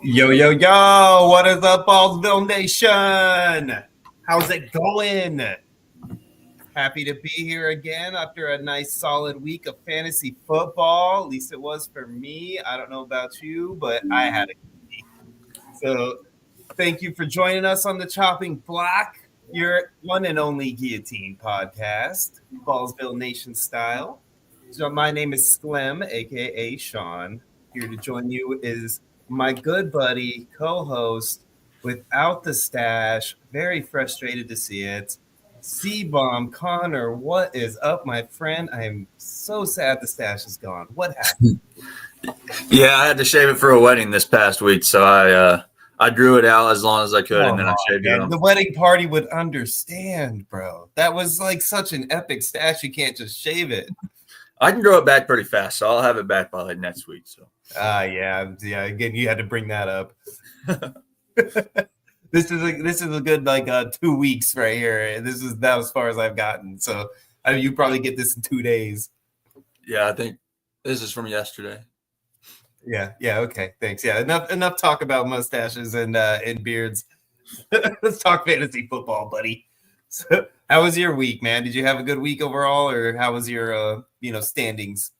Yo, yo, yo, what is up, Ballsville Nation? How's it going? Happy to be here again after a nice solid week of fantasy football. At least it was for me. I don't know about you, but I had a good week. So thank you for joining us on the Chopping Block, your one and only guillotine podcast, Ballsville Nation style. So my name is Sklem, aka Sean. Here to join you is my good buddy, co-host, without the stash, very frustrated to see it. C-Bomb Connor, what is up, my friend? I am so sad the stash is gone. What happened? Yeah, I had to shave it for a wedding this past week, so I drew it out as long as I could, and then I shaved it. The wedding party would understand, bro. That was like such an epic stash. You can't just shave it. I can grow it back pretty fast, so I'll have it back by like next week. So, yeah. Again, you had to bring that up. This is a good 2 weeks right here. This is about as far as I've gotten. So you probably get this in 2 days. Yeah, I think this is from yesterday. Yeah. Okay. Thanks. Yeah. Enough talk about mustaches and beards. Let's talk fantasy football, buddy. So, how was your week, man? Did you have a good week overall, or how was your standings?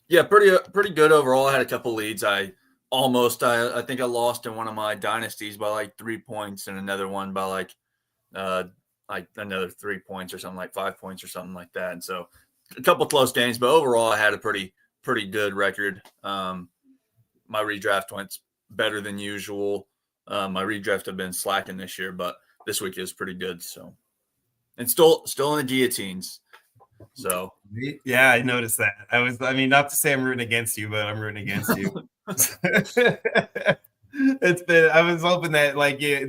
Yeah, pretty good overall. I had a couple leads. I think I lost in one of my dynasties by like 3 points, and another one by like another 3 points or something, like 5 points or something like that. And so a couple close games, but overall I had a pretty good record. My redraft went better than usual. My redraft have been slacking this year, but this week is pretty good. So, and still in the guillotines. So yeah, I noticed that. Not to say I'm rooting against you, but I'm rooting against you. I was hoping that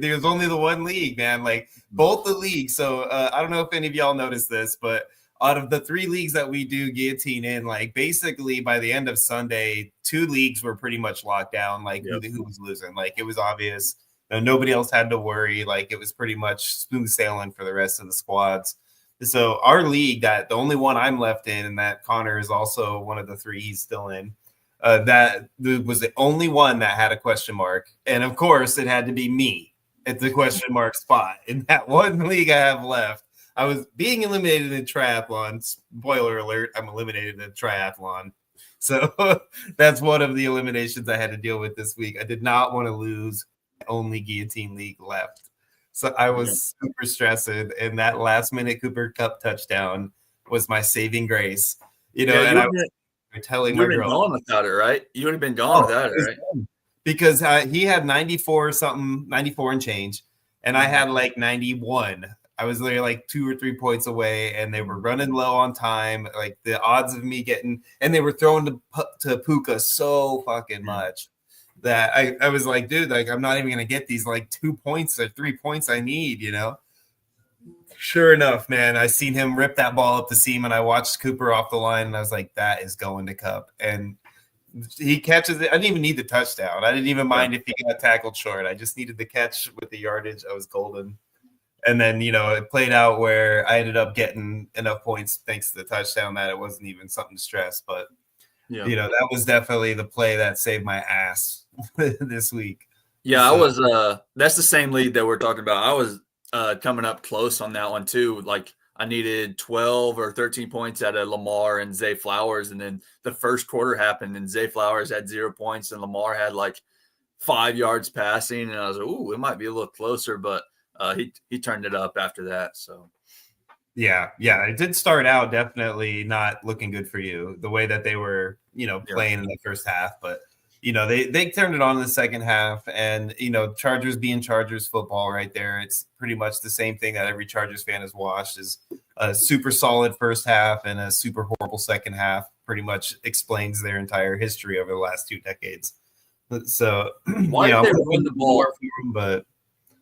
there's only the one league, man. Like both the leagues. So I don't know if any of y'all noticed this, but out of the 3 leagues that we do guillotine in, like basically by the end of Sunday, 2 leagues were pretty much locked down. Like who was losing? Like it was obvious. Nobody else had to worry. Like it was pretty much smooth sailing for the rest of the squads. So our league, that the only one I'm left in, and that Connor is also one of the 3 he's still in, that was the only one that had a question mark. And of course, it had to be me at the question mark spot. In that one league I have left, I was being eliminated in triathlon. Spoiler alert, I'm eliminated in triathlon. So that's one of the eliminations I had to deal with this week. I did not want to lose only guillotine league left. So I was super stressed, and that last-minute Cooper Kupp touchdown was my saving grace. And I was telling my girl. You would have been gone without it, right? You would have been gone without it, right? Because he had 94 and change, and I had like 91. I was literally like 2 or 3 points away, and they were running low on time. Like the odds of me getting – and they were throwing to Puka so fucking much. That I was like, dude, like I'm not even gonna get these like 2 points or 3 points I need, Sure enough, man, I seen him rip that ball up the seam, and I watched Cooper off the line, and I was like, that is going to Kupp. And he catches it. I didn't even need the touchdown. I didn't even mind if he got tackled short. I just needed the catch with the yardage. I was golden. And then, it played out where I ended up getting enough points thanks to the touchdown that it wasn't even something to stress. But that was definitely the play that saved my ass this week. Yeah, so. I was that's the same lead that we're talking about. I was coming up close on that one too. Like I needed 12 or 13 points out of Lamar and Zay Flowers, and then the first quarter happened and Zay Flowers had 0 points and Lamar had like 5 yards passing, and I was like, ooh, it might be a little closer, but he turned it up after that. So yeah, it did start out definitely not looking good for you, the way that they were, playing in the first half, but they turned it on in the second half, and Chargers being Chargers football right there, it's pretty much the same thing that every Chargers fan has watched, is a super solid first half and a super horrible second half. Pretty much explains their entire history over the last 2 decades. So why did they run the ball?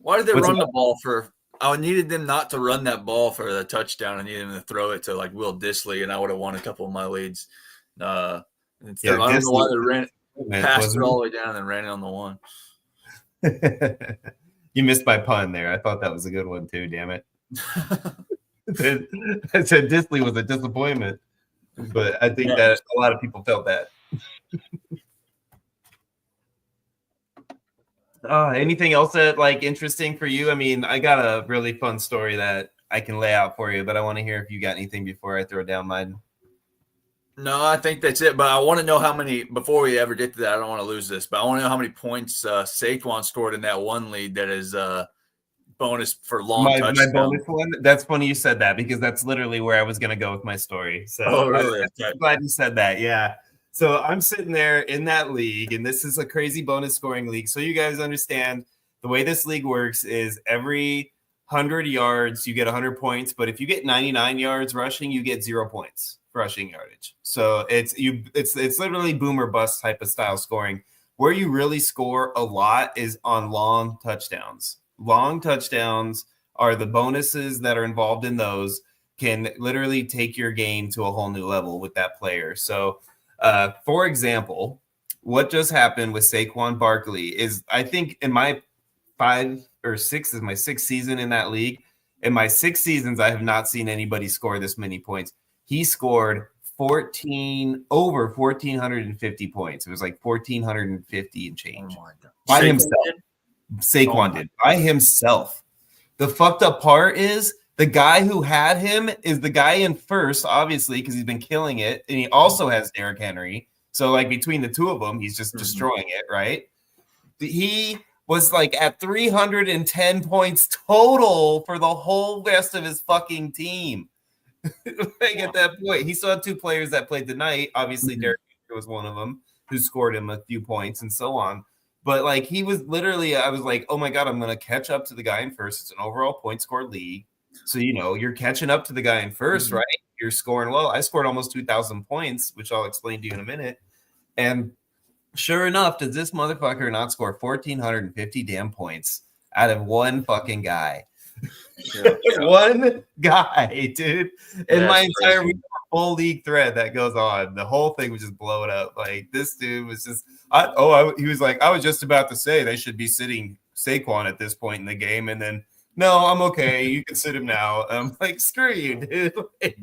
Why did they run the ball for? I needed them not to run that ball for the touchdown. I needed them to throw it to like Will Dissly, and I would have won a couple of my leads. I don't know why they ran it. Passed it all the way down and then ran it on the one. You missed my pun there. I thought that was a good one too. Damn it! I said Dissly was a disappointment, but I think that a lot of people felt that. Anything else that like interesting for you? I mean, I got a really fun story that I can lay out for you, but I want to hear if you got anything before I throw down mine. No, I think that's it. But I want to know how many, before we ever get to that, I don't want to lose this, but I want to know how many points Saquon scored in that one lead that is bonus for long My touchdown. bonus one. That's funny you said that because that's literally where I was gonna go with my story. Oh, So really? I'm glad you said that. Yeah. So I'm sitting there in that league, and this is a crazy bonus scoring league. So you guys understand the way this league works is every 100 yards you get 100 points, but if you get 99 yards rushing, you get 0 points rushing yardage. So it's literally boom or bust type of style scoring. Where you really score a lot is on long touchdowns. Long touchdowns are the bonuses that are involved in those can literally take your game to a whole new level with that player. So, for example, what just happened with Saquon Barkley is I think in my 5 or 6 is my sixth season in that league. In my 6 seasons, I have not seen anybody score this many points. He scored 1,450 points. It was like 1,450 and change by himself. Saquon did by himself. The fucked up part is the guy who had him is the guy in first, obviously, because he's been killing it. And he also has Derrick Henry. So, like, between the two of them, he's just destroying it, right? He was like at 310 points total for the whole rest of his fucking team. Like at that point, he still had two players that played tonight. Obviously, Derrick Henry was one of them who scored him a few points and so on. But like he was literally, I was like, oh my God, I'm gonna catch up to the guy in first. It's an overall point score league. So you're catching up to the guy in 1st, right? You're scoring well. I scored almost 2,000 points, which I'll explain to you in a minute. And sure enough, does this motherfucker not score 1,450 damn points out of one fucking guy? Yeah. One guy, dude. And my entire whole league thread that goes on, the whole thing was just blowing up. Like this dude was just, he was like, I was just about to say they should be sitting Saquon at this point in the game, and then no, I'm okay. You can sit him now. I'm like, screw you, dude. Like,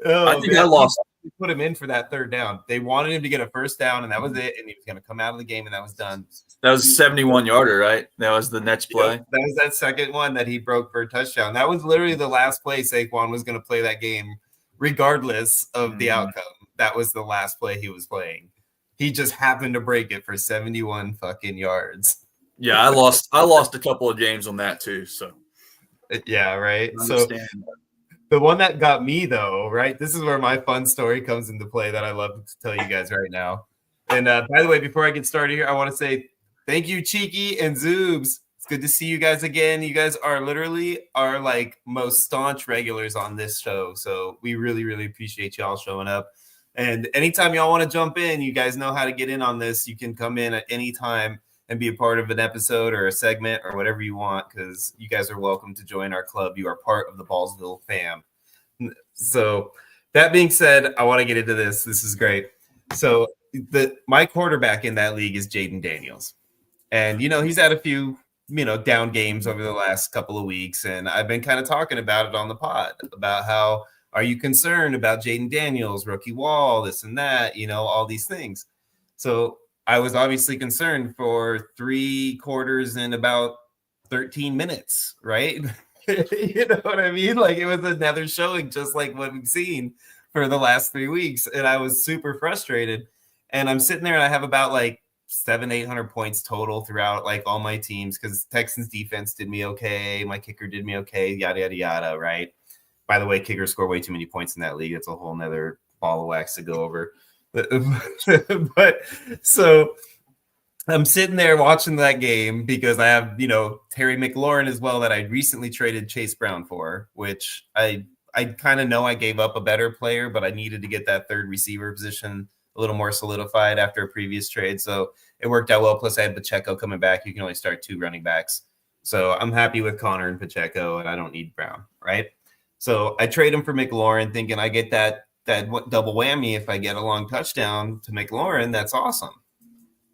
I think I lost. Put him in for that third down. They wanted him to get a first down, and that was it. And he was going to come out of the game, and that was done. That was a 71-yarder, right? That was the next play. Yeah, that was that second one that he broke for a touchdown. That was literally the last play Saquon was going to play that game, regardless of the outcome. That was the last play he was playing. He just happened to break it for 71 fucking yards. Yeah, I lost a couple of games on that too. So yeah, right. So the one that got me though, right? This is where my fun story comes into play that I love to tell you guys right now. And by the way, before I get started here, I want to say thank you, Cheeky and Zoobs. It's good to see you guys again. You guys are literally our like most staunch regulars on this show. So we really, really appreciate y'all showing up. And anytime y'all want to jump in, you guys know how to get in on this. You can come in at any time and be a part of an episode or a segment or whatever you want, because you guys are welcome to join our club. You are part of the Ballsville fam. So that being said, I want to get into this. This is great. So my quarterback in that league is Jaden Daniels. And, he's had a few, down games over the last couple of weeks. And I've been kind of talking about it on the pod about how are you concerned about Jaden Daniels, rookie wall, this and that, all these things. So I was obviously concerned for 3 quarters and about 13 minutes, right? You know what I mean? Like it was another showing, just like what we've seen for the last 3 weeks. And I was super frustrated. And I'm sitting there and I have about like 700-800 points total throughout like all my teams because Texans defense did me okay. My kicker did me okay, yada, yada, yada, right? By the way, kickers score way too many points in that league. It's a whole nother ball of wax to go over. But so I'm sitting there watching that game because I have, Terry McLaurin as well that I recently traded Chase Brown for, which I kind of know I gave up a better player, but I needed to get that third receiver position a little more solidified after a previous trade. So it worked out well. Plus I had Pacheco coming back. You can only start 2 running backs. So I'm happy with Connor and Pacheco, and I don't need Brown, right? So I trade him for McLaurin thinking I get that double whammy if I get a long touchdown to McLaurin. That's awesome.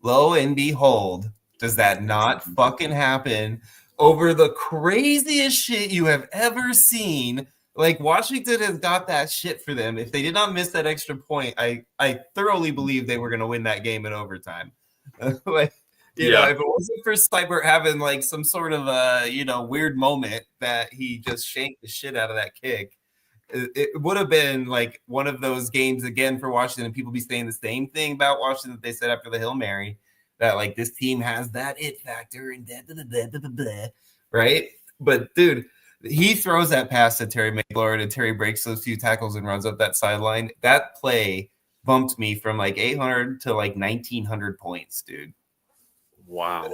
Lo and behold, does that not fucking happen over the craziest shit you have ever seen? Like Washington has got that shit for them. If they did not miss that extra point, I thoroughly believe they were going to win that game in overtime. Like Yeah. If it wasn't for Seibert having like some sort of weird moment that he just shanked the shit out of that kick, it would have been like one of those games again for Washington. And people be saying the same thing about Washington that they said after the Hail Mary, that like this team has that it factor and right? But dude, he throws that pass to Terry McLaurin and Terry breaks those few tackles and runs up that sideline. That play bumped me from like 800 to like 1900 points, dude. Wow.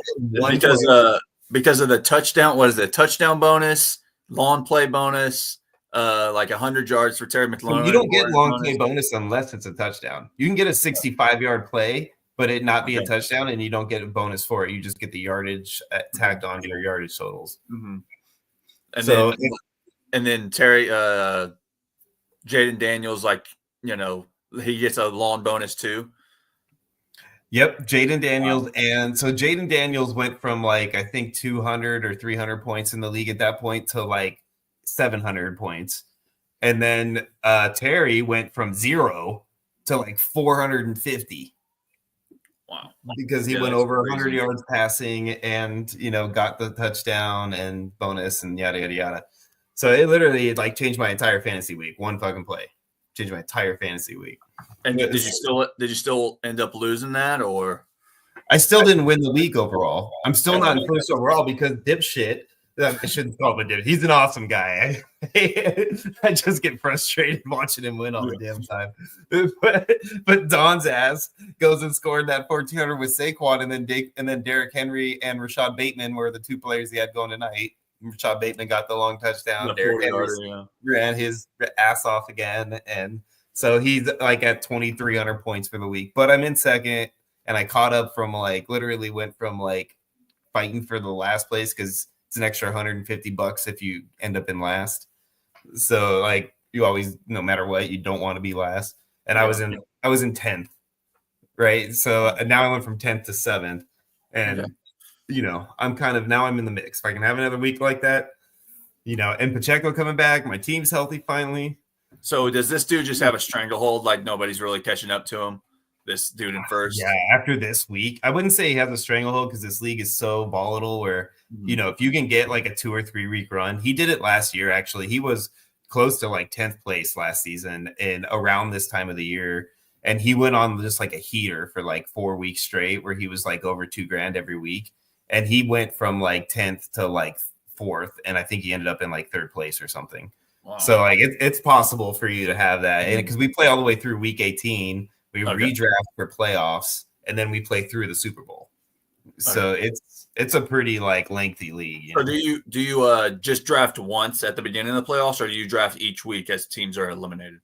Because of the touchdown, what is it? Touchdown bonus, long play bonus, like 100 yards for Terry McLaurin. You don't get long play bonus unless it's a touchdown. You can get a 65-yard play, but it not be a touchdown, and you don't get a bonus for it. You just get the yardage tagged onto your yardage totals. Mm-hmm. And then Terry, Jaden Daniels, like, he gets a long bonus too. Yep, Jaden Daniels. Wow. And so Jaden Daniels went from like, I think 200 or 300 points in the league at that point to like 700 points. And then Terry went from 0 to like 450. Wow. Because he went over 100 yards passing and, got the touchdown and bonus and yada, yada, yada. So it literally like changed my entire fantasy week. One fucking play. Changed my entire fantasy week. And did you still end up losing that, or? I still didn't win the week overall. I'm still not in first overall because dipshit. I shouldn't call him a dipshit. He's an awesome guy. I just get frustrated watching him win all the damn time. But Don's ass goes and scored that 1400 with Saquon, and then Derrick Henry and Rashad Bateman were the two players he had going tonight. Rashad Bateman got the long touchdown. Derrick Henry ran his ass off again, and so he's like at 2,300 points for the week. But I'm in second, and I caught up from like literally went from like fighting for the last place because it's an extra $150 if you end up in last. So like you always, no matter what, you don't want to be last. And I was in 10th, right? So now I went from 10th to 7th, and I'm kind of now I'm in the mix. If I can have another week like that, and Pacheco coming back, my team's healthy finally. So does this dude just have a stranglehold? Like nobody's really catching up to him? This dude in first? Yeah, after this week, I wouldn't say he has a stranglehold because this league is so volatile where, if you can get like a 2 or 3 week run, he did it last year. Actually, he was close to like 10th place last season and around this time of the year. And he went on just like a heater for like 4 weeks straight where he was like over $2,000 every week. And he went from like 10th to like 4th. And I think he ended up in like 3rd place or something. Wow. So like it's possible for you to have that. And because we play all the way through week 18, we redraft for playoffs, and then we play through the Super Bowl. So it's a pretty like lengthy league. So do you just draft once at the beginning of the playoffs, or do you draft each week as teams are eliminated?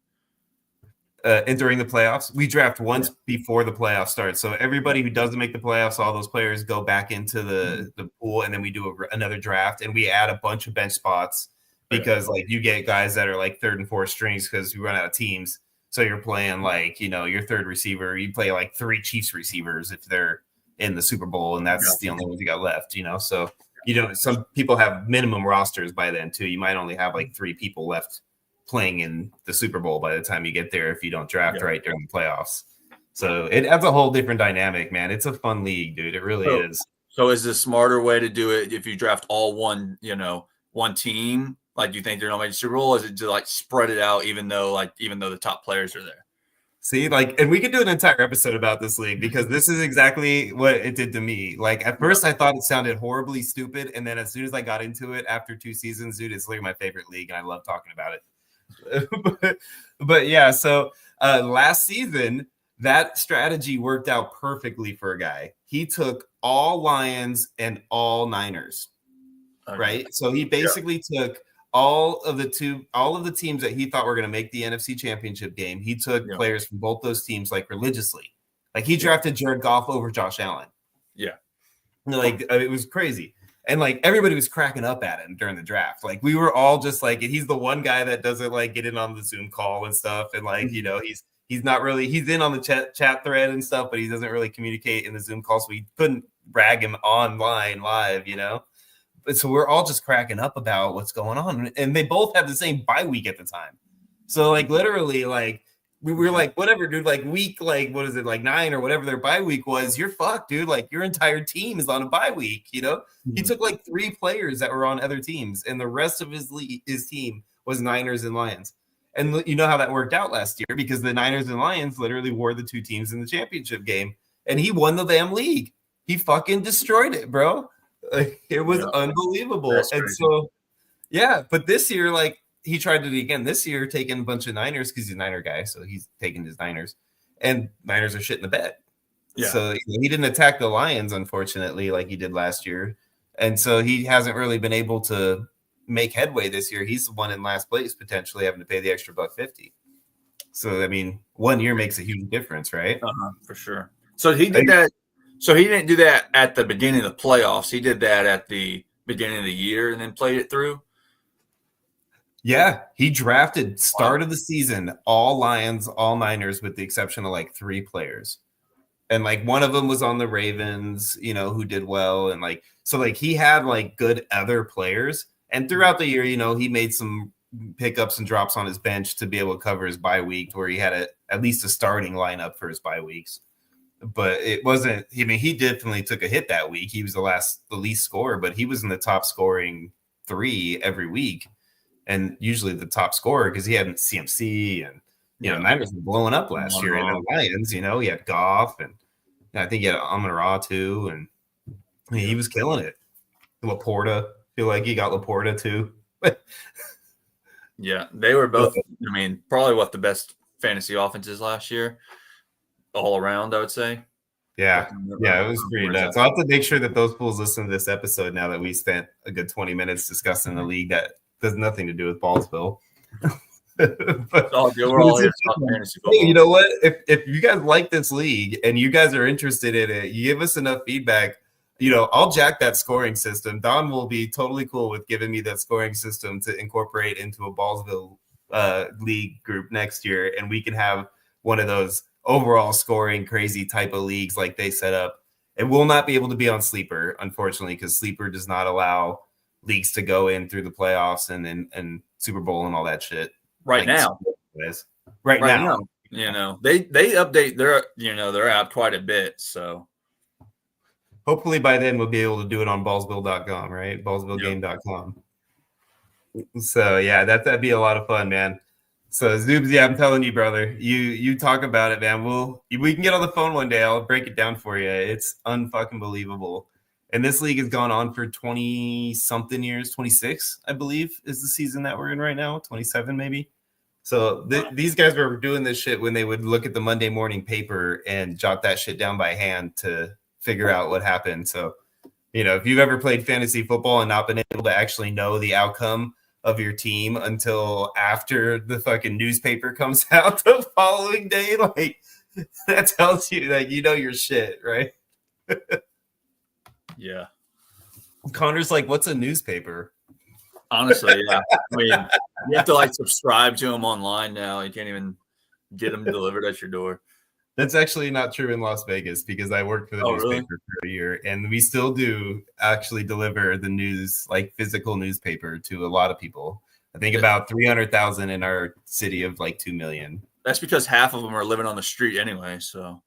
And during the playoffs, we draft once before the playoffs start. So everybody who doesn't make the playoffs, all those players go back into the pool, and then we do another draft, and we add a bunch of bench spots because like you get guys that are like 3rd and 4th strings because we run out of teams. So you're playing like, your 3rd receiver. You play like 3 Chiefs receivers if they're in the Super Bowl, and that's the only ones you got left, So, some people have minimum rosters by then too. You might only have like 3 people left playing in the Super Bowl by the time you get there if you don't draft right during the playoffs. So it adds a whole different dynamic, man. It's a fun league, dude. It really is. So is the smarter way to do it if you draft all one team? Like, do you think they're not making Super Bowl? Or is it to like spread it out, even though the top players are there? See, and we could do an entire episode about this league because this is exactly what it did to me. Like at first I thought it sounded horribly stupid. And then as soon as I got into it after 2 seasons, dude, it's literally my favorite league. And I love talking about it. but yeah, so last season, that strategy worked out perfectly for a guy. He took all Lions and all Niners, right? So he basically took all of the teams that he thought were going to make the NFC Championship game. He took players from both those teams like religiously. Like he drafted Jared Goff over Josh Allen. Yeah. Like it was crazy. And like everybody was cracking up at him during the draft. Like we were all just like, he's the one guy that doesn't like get in on the Zoom call and stuff. And like, he's not really, he's in on the chat thread and stuff, but he doesn't really communicate in the Zoom call. So we couldn't brag him online live, But so we're all just cracking up about what's going on. And they both have the same bye week at the time. So like literally like we were like, whatever, dude, like week, like, what is it, like 9 or whatever their bye week was, you're fucked, dude. Like your entire team is on a bye week, you know? He took like 3 players that were on other teams, and the rest of his team was Niners and Lions. And you know how that worked out last year, because the Niners and Lions literally were the 2 teams in the championship game, and he won the damn league. He fucking destroyed it, bro. Like, it was unbelievable. And so, yeah, but this year, like, he tried it again this year, taking a bunch of Niners because he's a Niner guy, so he's taking his Niners, and Niners are shit in the bed. Yeah. So he didn't attack the Lions, unfortunately, like he did last year, and so he hasn't really been able to make headway this year. He's the one in last place, potentially having to pay the extra $1.50. So I mean, 1 year makes a huge difference, right? For sure. So he did that. So he didn't do that at the beginning of the playoffs. He did that at the beginning of the year and then played it through. Yeah, he drafted start of the season, all Lions, all Niners, with the exception of like 3 players. And like one of them was on the Ravens, you know, who did well. And like, so like he had like good other players. And throughout the year, you know, he made some pickups and drops on his bench to be able to cover his bye week, where he had at least a starting lineup for his bye weeks. But it wasn't, I mean, he definitely took a hit that week. He was the least scorer, but he was in the top scoring 3 every week. And usually the top scorer, because he had CMC and, you know, Niners were blowing up last year. And the Lions, you know, he had Goff, and I think he had Amon-Ra too. And I mean, he was killing it. Laporta, I feel like he got Laporta too. Yeah, they were both, I mean, probably the best fantasy offenses last year, all around, I would say. Yeah, it was pretty nuts. I'll have to make sure that those fools listen to this episode now that we spent a good 20 minutes discussing the league that does nothing to do with Ballsville. But we're all here to talk fantasy football. You know what? If you guys like this league and you guys are interested in it, you give us enough feedback, you know, I'll jack that scoring system. Don will be totally cool with giving me that scoring system to incorporate into a Ballsville league group next year, and we can have one of those overall scoring crazy type of leagues like they set up. It will not be able to be on Sleeper, unfortunately, because Sleeper does not allow leagues to go in through the playoffs and Super Bowl and all that shit. Right now, you know, they update their app quite a bit. So hopefully by then we'll be able to do it on ballsville.com, right? Ballsvillegame.com. So yeah, that'd be a lot of fun, man. So Zoobs, yeah, I'm telling you, brother, you talk about it, man. We can get on the phone one day. I'll break it down for you. It's unfucking believable. And this league has gone on for 20-something years, 26, I believe, is the season that we're in right now, 27 maybe. So these guys were doing this shit when they would look at the Monday morning paper and jot that shit down by hand to figure out what happened. So, you know, if you've ever played fantasy football and not been able to actually know the outcome of your team until after the fucking newspaper comes out the following day, like, that tells you that you know your shit, right? Yeah. Connor's like, what's a newspaper? Honestly, yeah. I mean, you have to like subscribe to them online now. You can't even get them delivered at your door. That's actually not true in Las Vegas, because I worked for the newspaper for a year, and we still do actually deliver the news, like physical newspaper, to a lot of people. I think about 300,000 in our city of like 2 million. That's because half of them are living on the street anyway. So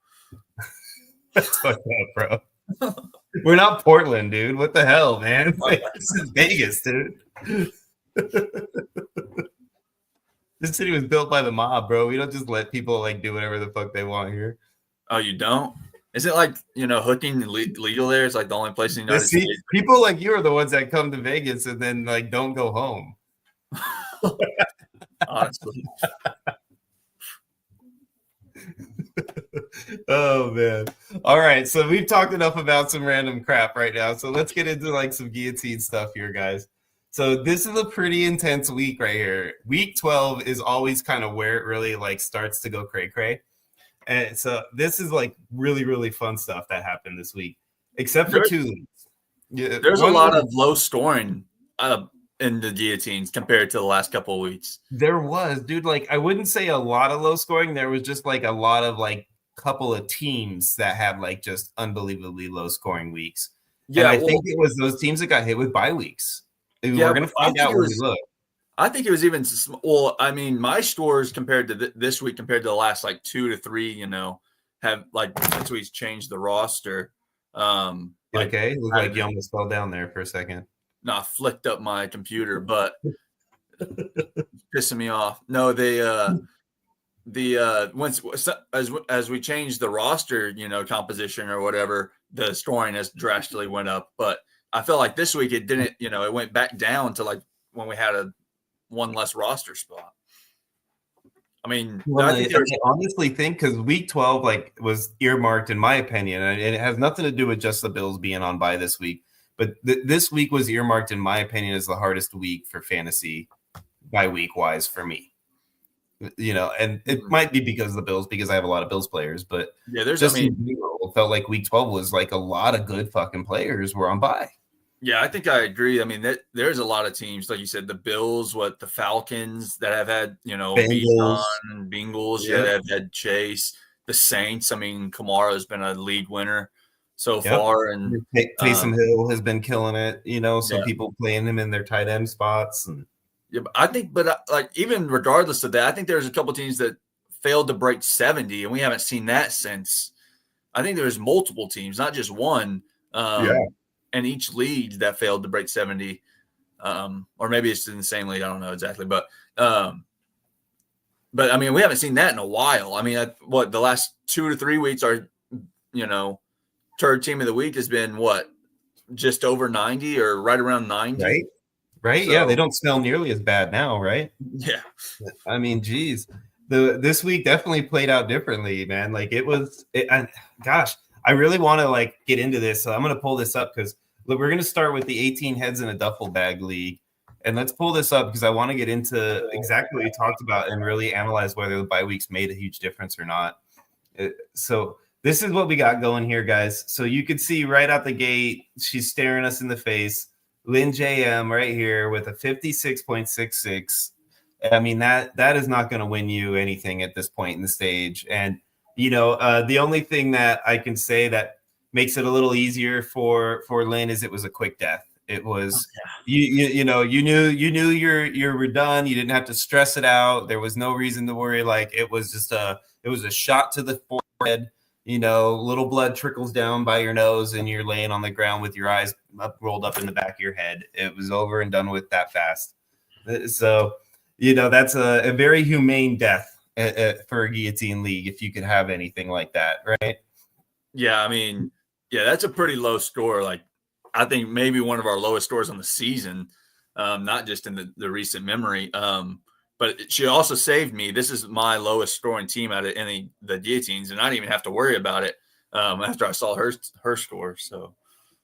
that's fucked up, bro. We're not Portland, dude. What the hell, man? Like, this is Vegas, dude. This city was built by the mob, bro. We don't just let people like do whatever the fuck they want here. Oh, you don't? Is it like, you know, hooking legal there? It's like the only place in the United States. People like you are the ones that come to Vegas and then like don't go home. Honestly. Oh man. All right, so we've talked enough about some random crap right now, so let's get into like some guillotine stuff here, guys. So this is a pretty intense week right here. Week 12 is always kind of where it really like starts to go cray. And so this is like really, really fun stuff that happened this week, except for 2 leagues. Yeah, there's a lot of low scoring in the guillotines compared to the last couple of weeks. There was, dude, like I wouldn't say a lot of low scoring. There was just like a lot of like couple of teams that had like just unbelievably low scoring weeks. Yeah, and I think it was those teams that got hit with bye weeks. We're going to find out when we look. I think it was even well. I mean, my scores compared to this week compared to the last like 2 to 3, have like since we changed the roster. Like Okay, looked like you almost fell down there for a second. no, flicked up my computer, but pissing me off. No, once as we changed the roster, composition or whatever, the scoring has drastically went up. But I felt like this week it didn't. It went back down to like when we had one less roster spot. I mean, Well, I honestly think because week 12 was earmarked, in my opinion, and it has nothing to do with just the Bills being on bye this week. But this week was earmarked, in my opinion, as the hardest week for fantasy by week wise for me. And it might be because of the Bills, because I have a lot of Bills players. But yeah, it felt like week 12 was like a lot of good fucking players were on bye. Yeah, I think I agree. I mean, there's a lot of teams, like you said, the Bills, the Falcons that have had, Bengals, that have had Chase, the Saints. I mean, Kamara has been a league winner so far, and Taysom Hill has been killing it. Some people playing him in their tight end spots, and yeah, I think, but like even regardless of that, I think there's a couple teams that failed to break 70, and we haven't seen that since. I think there's multiple teams, not just one. And each league that failed to break 70, or maybe it's in the same league. I don't know exactly, but I mean, we haven't seen that in a while. I mean, the last 2 to 3 weeks, our, third team of the week has been just over 90 or right around 90. Right. So, yeah. They don't smell nearly as bad now. Right. Yeah. I mean, geez, this week definitely played out differently, man. Like gosh, I really want to get into this. So I'm going to pull this up because we're going to start with the 18 heads in a duffel bag league. And let's pull this up because I want to get into exactly what you talked about and really analyze whether the bye weeks made a huge difference or not. So this is what we got going here, guys. So you can see right out the gate, she's staring us in the face. Lynn JM right here with a 56.66. I mean, that is not going to win you anything at this point in the stage. And the only thing that I can say that makes it a little easier for Lynn is it was a quick death. It was you knew you were done. You didn't have to stress it out. There was no reason to worry. It was just a shot to the forehead. Little blood trickles down by your nose, and you're laying on the ground with your eyes rolled up in the back of your head. It was over and done with that fast. So that's a very humane death for a guillotine league, if you could have anything like that, right? Yeah, I mean, that's a pretty low score. I think maybe one of our lowest scores on the season, not just in the recent memory. But she also saved me. This is my lowest scoring team out of any of the guillotines, and I didn't even have to worry about it after I saw her score. So.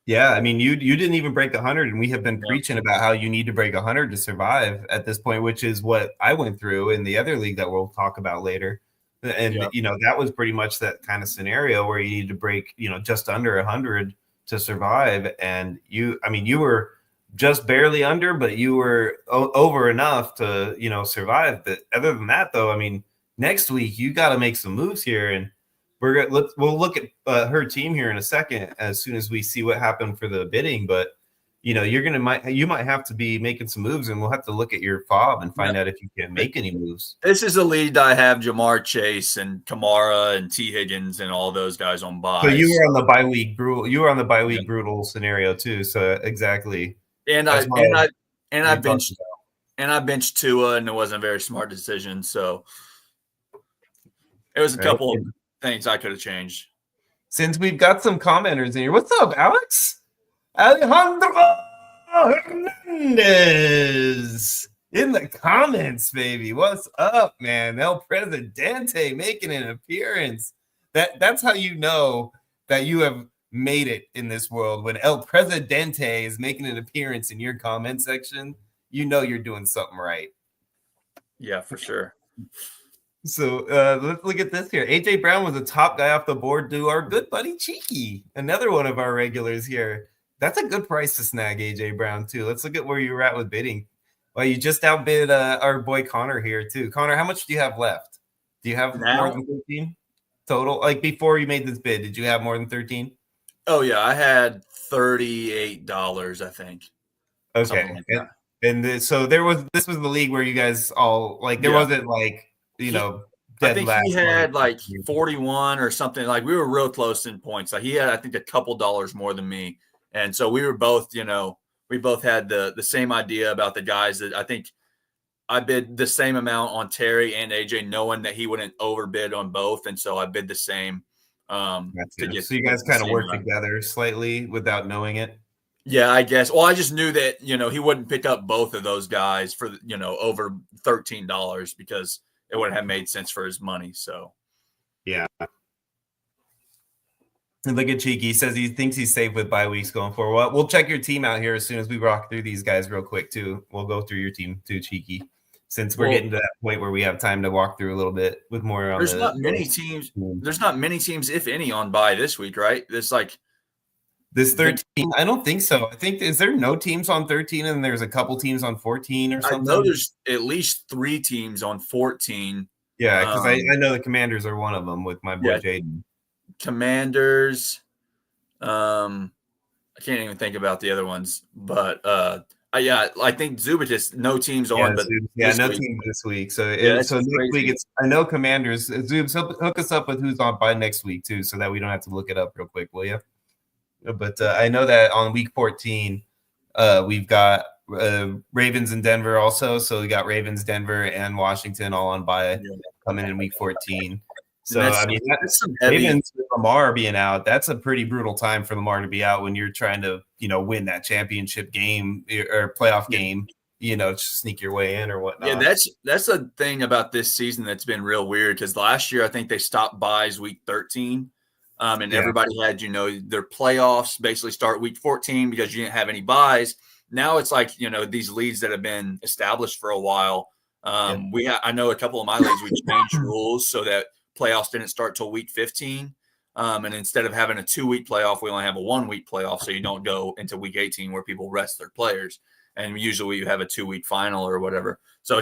Yeah, I mean, you didn't even break 100, and we have been preaching about how you need to break 100 to survive at this point, which is what I went through in the other league that we'll talk about later. And that was pretty much that kind of scenario where you need to break, just under 100 to survive. And you were just barely under, but you were over enough to, survive. But other than that, though, I mean, next week you got to make some moves here, and we'll look at her team here in a second as soon as we see what happened for the bidding. But you might have to be making some moves, and we'll have to look at your fob and find out if you can make any moves. This is a lead I have Jamar Chase and Kamara and T Higgins and all those guys on bye. So you were on the bye week brutal. You were on the bye week brutal scenario too. So exactly. And I benched Tua, and it wasn't a very smart decision. So it was a couple of things I could have changed. Since we've got some commenters in here, what's up, Alex? Alejandro Hernandez in the comments, baby. What's up, man? El Presidente making an appearance. That's how you know that you have made it in this world. When El Presidente is making an appearance in your comment section, you know you're doing something right. Yeah, for sure. So let's look at this here. AJ Brown was the top guy off the board to our good buddy Cheeky, another one of our regulars here. That's a good price to snag AJ Brown too. Let's look at where you were at with bidding. Well, you just outbid our boy Connor here too. Connor, how much do you have left? Do you have more than 13 total? Before you made this bid, did you have more than 13? Oh yeah, I had $38, I think. Okay. And so this was the league where you guys all like there Yeah. wasn't like I dead think he last. had like 41 or something. Like we were real close in points. Like he had, I think, a couple dollars more than me. And so we were both, we both had the same idea about the guys that I think I bid the same amount on Terry and AJ, knowing that he wouldn't overbid on both. And so I bid the same to get So you guys the kind of same work amount. together slightly without knowing it. Yeah, I guess. Well, I just knew that, he wouldn't pick up both of those guys for, over $13 because it wouldn't have made sense for his money. So, yeah. And look at Cheeky. He says he thinks he's safe with bye weeks going forward. Well, we'll check your team out here as soon as we rock through these guys real quick, too. We'll go through your team, too, Cheeky, since we're getting to that point where we have time to walk through a little bit with more on there's not many teams. There's not many teams, if any, on bye this week, right? It's like this 13. I don't think so. I think is there no teams on 13 and there's a couple teams on 14 or something? I know there's at least 3 teams on 14. Yeah, because I know the Commanders are one of them with my boy Jaden. Commanders. I can't even think about the other ones, but I think Zubich no teams on, but no teams this week. So next week I know Commanders. Zubs, hook us up with who's on by next week too, so that we don't have to look it up real quick, will you? But I know that on week 14, we've got Ravens and Denver also. So we got Ravens, Denver, and Washington all on bye coming in week 14. So I mean, that's Ravens with Lamar being out. That's a pretty brutal time for Lamar to be out when you're trying to, win that championship game or playoff game, to sneak your way in or whatnot. Yeah, that's the thing about this season that's been real weird because last year I think they stopped buys week 13. And everybody had, their playoffs basically start week 14 because you didn't have any buys. Now it's like, these leagues that have been established for a while. I know a couple of my leagues, we changed rules so that playoffs didn't start till week 15. And instead of having a 2-week playoff, we only have a 1-week playoff. So you don't go into week 18 where people rest their players. And usually you have a 2-week final or whatever. So I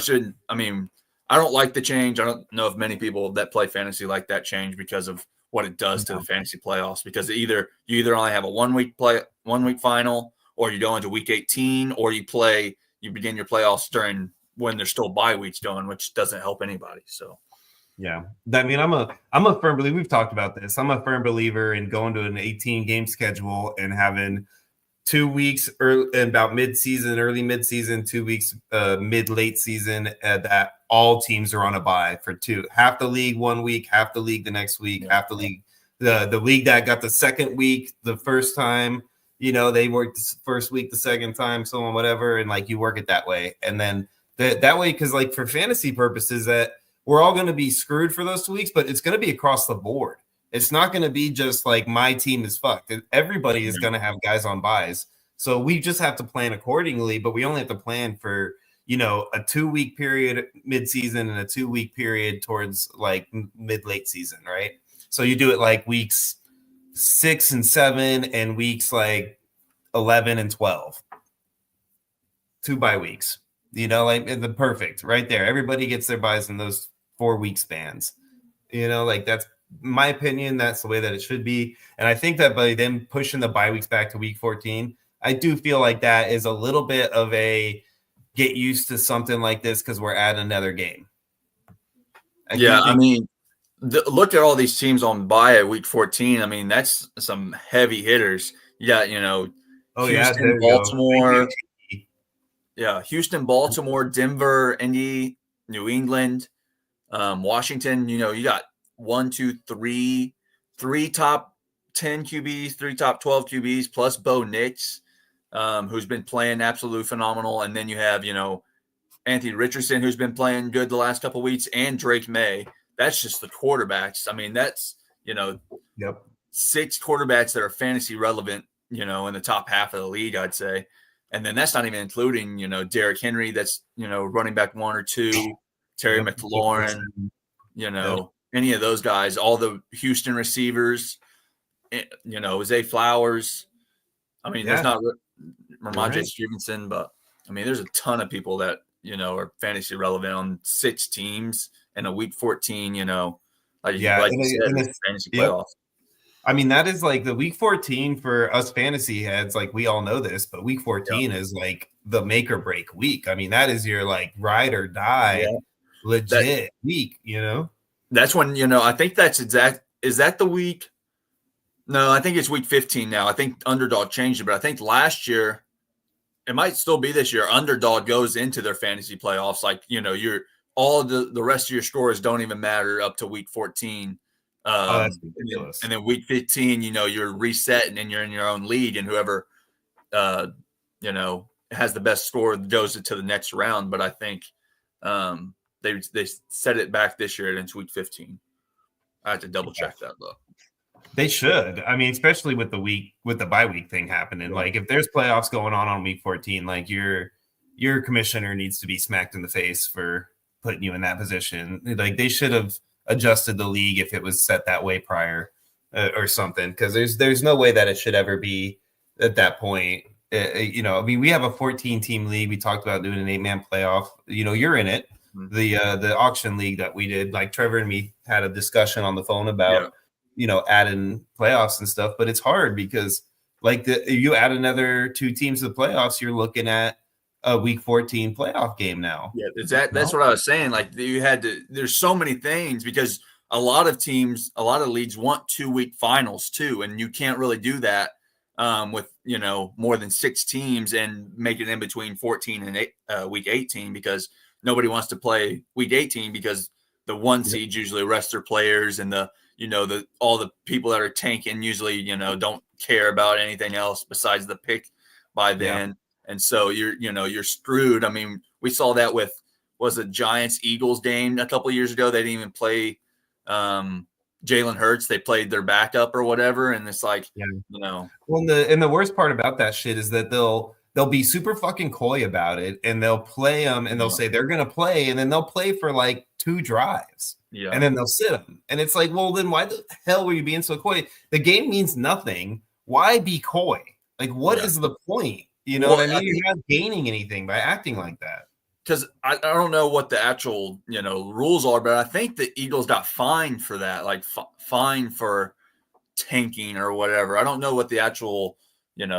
don't like the change. I don't know if many people that play fantasy like that change because of what it does to the fantasy playoffs, because you either only have a 1-week final, or you go into week 18, or you begin your playoffs during when there's still bye weeks going, which doesn't help anybody. So, yeah, I mean, I'm a firm believer. We've talked about this. I'm a firm believer in going to an 18 game schedule and having 2 weeks about early mid-season, 2 weeks mid-late season, that all teams are on a bye for 2. Half the league 1 week, half the league the next week, half the league the league that got the second week the first time, they worked the first week the second time, so on, whatever, and like you work it that way. And then that way, because like for fantasy purposes, that we're all going to be screwed for those 2 weeks, but it's going to be across the board. It's not going to be just like my team is fucked. Everybody is going to have guys on buys. So we just have to plan accordingly, but we only have to plan for, a 2-week period mid-season and a 2-week period towards like mid-late season, right? So you do it like weeks 6 and 7 and weeks like 11 and 12. 2 bye weeks, like the perfect right there. Everybody gets their buys in those 4-week spans. Like that's my opinion. That's the way that it should be. And I think that by them pushing the bye weeks back to week 14, I do feel like that is a little bit of a get used to something like this because we're at another game. Look at all these teams on bye at week 14. I mean, that's some heavy hitters. You got, Houston, Baltimore. Yeah, Houston, Baltimore, Denver, Indy, New England, Washington. You got 3 top 10 QBs, 3 top 12 QBs, plus Bo Nix, who's been playing absolutely phenomenal. And then you have, Anthony Richardson, who's been playing good the last couple of weeks, and Drake May. That's just the quarterbacks. I mean, that's, 6 quarterbacks that are fantasy relevant, in the top half of the league, I'd say. And then that's not even including, Derrick Henry, that's, running back 1 or 2, Terry McLaurin, any of those guys, all the Houston receivers, Zay Flowers. I mean, there's not Ramondre Stevenson, but I mean, there's a ton of people that, are fantasy relevant on 6 teams in a week 14, like you said, fantasy playoffs. I mean, that is like the week 14 for us fantasy heads. Like we all know this, but week Yeah. 14 is like the make or break week. I mean, that is your like ride or die Yeah. legit week, you know? That's when, I think that's is that the week? No, I think it's week 15 now. I think Underdog changed it, but I think last year, it might still be this year, Underdog goes into their fantasy playoffs. Like, you're all the rest of your scores don't even matter up to week 14. Oh, that's And ridiculous. then week 15, you're resetting and you're in your own league, and whoever, uh, has the best score goes to the next round. But I think they set it back this year into week 15. I have to double check that though. They should. I mean, especially with the bye week thing happening. Yeah. Like if there's playoffs going on week 14, like your commissioner needs to be smacked in the face for putting you in that position. Like they should have adjusted the league if it was set that way prior or something, because there's no way that it should ever be at that point. I mean, we have a 14 team league. We talked about doing an 8-man playoff. You're in it. Mm-hmm. The auction league that we did, like Trevor and me had a discussion on the phone about adding playoffs and stuff, but it's hard because like you add another 2 teams to the playoffs, you're looking at a week 14 playoff game now. Yeah, that's what I was saying. Like there's so many things, because a lot of leagues want 2-week finals too, and you can't really do that with more than 6 teams and make it in between 14 and week 18, because nobody wants to play week 18 because the one seeds usually rest their players, and all the people that are tanking usually don't care about anything else besides the pick by then. Yeah. And so you're screwed. I mean, we saw that with the Giants-Eagles game a couple of years ago. They didn't even play Jalen Hurts. They played their backup or whatever, and it's like, Well, and the worst part about that shit is that they'll be super fucking coy about it, and they'll play them, and they'll say they're gonna play, and then they'll play for like 2 drives, and then they'll sit them, and it's like, well, then why the hell were you being so coy? The game means nothing. Why be coy? Like, what is the point? You know what I mean? You're not gaining anything by acting like that. Because I don't know what the actual rules are, but I think the Eagles got fined for that, like fined for tanking or whatever. I don't know what the actual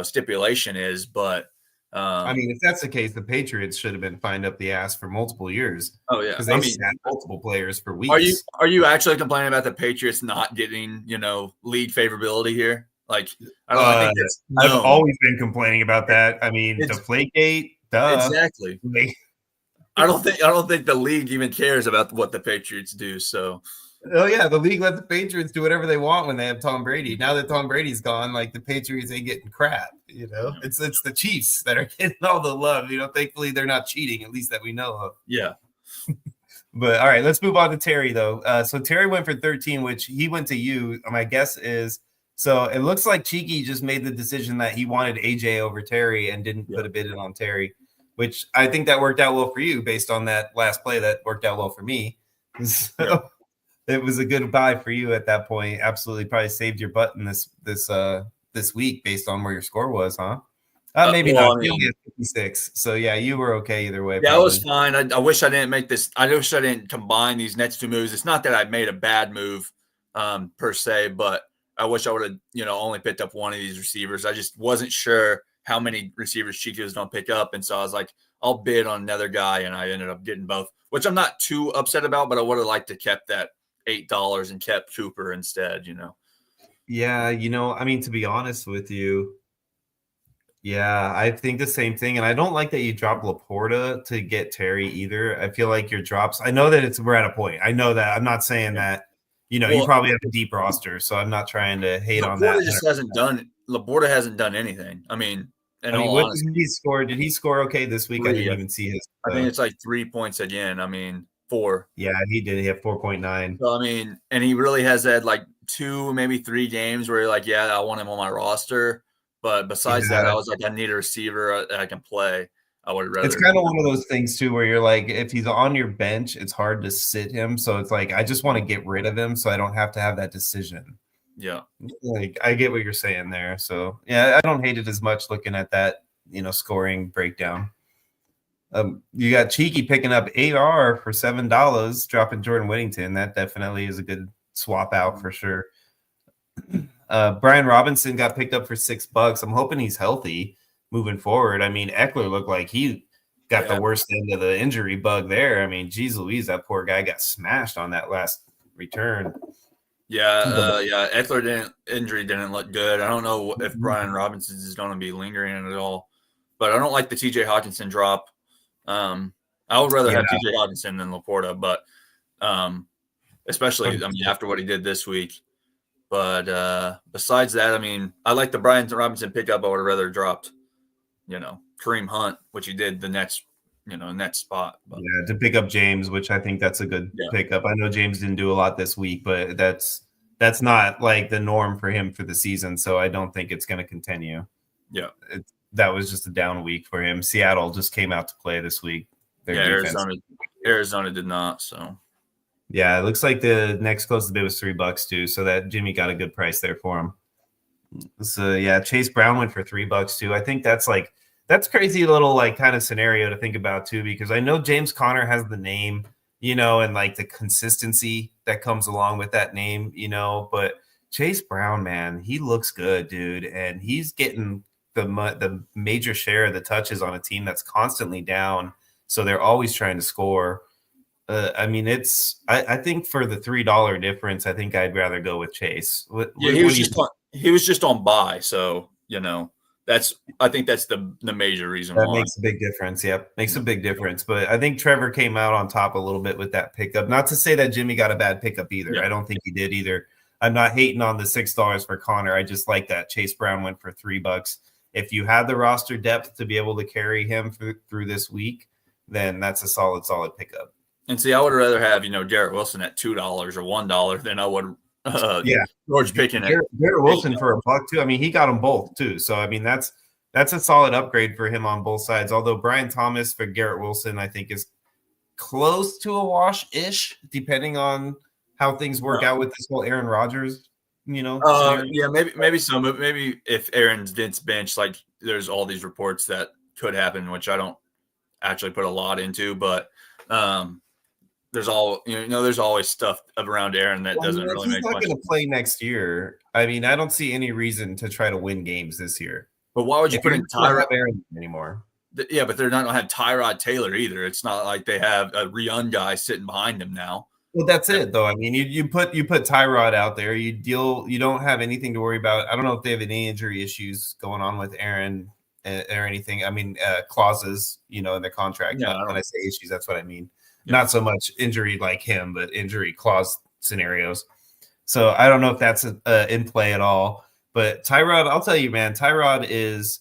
stipulation is, but I mean, if that's the case, the Patriots should have been fined up the ass for multiple years. Oh yeah, because they sat multiple players for weeks. Are you actually complaining about the Patriots not getting league favorability here? Like, I think I've always been complaining about that. I mean, Deflategate, duh. Exactly. I don't think the league even cares about what the Patriots do. So, oh yeah, the league let the Patriots do whatever they want when they have Tom Brady. Now that Tom Brady's gone, like the Patriots ain't getting crap. It's the Chiefs that are getting all the love. Thankfully they're not cheating, at least that we know of. Yeah. But all right, let's move on to Terry though. So Terry went for 13, which he went to you. My guess is. So it looks like Cheeky just made the decision that he wanted AJ over Terry and didn't put a bid in on Terry, which I think that worked out well for you based on that last play. That worked out well for me. So it was a good buy for you at that point. Absolutely, probably saved your butt in this week based on where your score was, huh? Maybe not. You only had 56. So yeah, you were okay either way. Yeah, probably. I was fine. I wish I didn't make this. I wish I didn't combine these next 2 moves. It's not that I made a bad move per se, but I wish I would have, only picked up one of these receivers. I just wasn't sure how many receivers Cheeky was going to pick up. And so I was like, I'll bid on another guy. And I ended up getting both, which I'm not too upset about, but I would have liked to kept that $8 and kept Cooper instead, Yeah. I mean, to be honest with you, yeah, I think the same thing. And I don't like that you dropped Laporta to get Terry either. I feel like your drops, I know that we're at a point. I know that. I'm not saying that. You probably have a deep roster, so I'm not trying to hate on that. Laporta hasn't done anything. I mean, what did he score? Did he score okay this week? 3, I didn't even see his. I think it's like 3 points again. I mean, 4. Yeah, he did. He had 4.9. So, I mean, and he really has had like 2, maybe 3 games where you're like, yeah, I want him on my roster. But besides that, I was like, I need a receiver that I can play. I would rather. It's kind of one of those things too, where you're like, if he's on your bench, it's hard to sit him. So it's like, I just want to get rid of him so I don't have to have that decision. Yeah. Like, I get what you're saying there. So yeah, I don't hate it as much looking at that, scoring breakdown. You got Cheeky picking up AR for $7, dropping Jordan Whittington. That definitely is a good swap out for sure. Brian Robinson got picked up for $6. I'm hoping he's healthy moving forward. I mean, Eckler looked like he got the worst end of the injury bug there. I mean, geez Louise, that poor guy got smashed on that last return. Yeah. Eckler injury didn't look good. I don't know if Brian Robinson is going to be lingering at all, but I don't like the TJ Hawkinson drop. I would rather have TJ Hawkinson than Laporta, but especially after what he did this week. But besides that, I mean, I like the Brian Robinson pickup. I would have rather dropped, Kareem Hunt, which he did the next spot. But. Yeah, to pick up James, which I think that's a good pickup. I know James didn't do a lot this week, but that's not like the norm for him for the season. So I don't think it's going to continue. Yeah, that was just a down week for him. Seattle just came out to play this week. Arizona did not. So. Yeah, it looks like the next closest bid was $3 too. So that Jimmy got a good price there for him. So yeah, Chase Brown went for $3 too. I think that's crazy little like kind of scenario to think about too, because I know James Conner has the name, and like the consistency that comes along with that name, but Chase Brown, man, he looks good, dude. And he's getting the major share of the touches on a team that's constantly down. So they're always trying to score. I mean, I think for the $3 difference, I think I'd rather go with Chase. He was just on bye. So, I think that's the major reason that why. makes a big difference. Yep. Makes a big difference. But I think Trevor came out on top a little bit with that pickup. Not to say that Jimmy got a bad pickup either. Yeah. I don't think he did either. I'm not hating on the $6 for Connor. I just like that Chase Brown went for $3. If you had the roster depth to be able to carry him through this week, then that's a solid pickup. And see, I would rather have, Garrett Wilson at $2 or $1 than I would George Pickens. Garrett Wilson for $1 too. I mean, he got them both too. So I mean, that's a solid upgrade for him on both sides. Although Brian Thomas for Garrett Wilson, I think, is close to a wash-ish, depending on how things work out with this whole Aaron Rodgers, yeah, maybe so. But maybe if Aaron gets benched, like there's all these reports that could happen, which I don't actually put a lot into, but there's always stuff around Aaron that doesn't really make sense. He's not going to play next year. I mean, I don't see any reason to try to win games this year. But why would you put in Tyrod Aaron anymore? Yeah, but they're not going to have Tyrod Taylor either. It's not like they have a Rion guy sitting behind him now. Well, that's it though. I mean, you put Tyrod out there. You don't have anything to worry about. I don't know if they have any injury issues going on with Aaron or anything. I mean, clauses, in their contract. Yeah, when I say issues, that's what I mean. Yeah. Not so much injury like him, but injury clause scenarios. So I don't know if that's in play at all. But Tyrod, I'll tell you, man, Tyrod is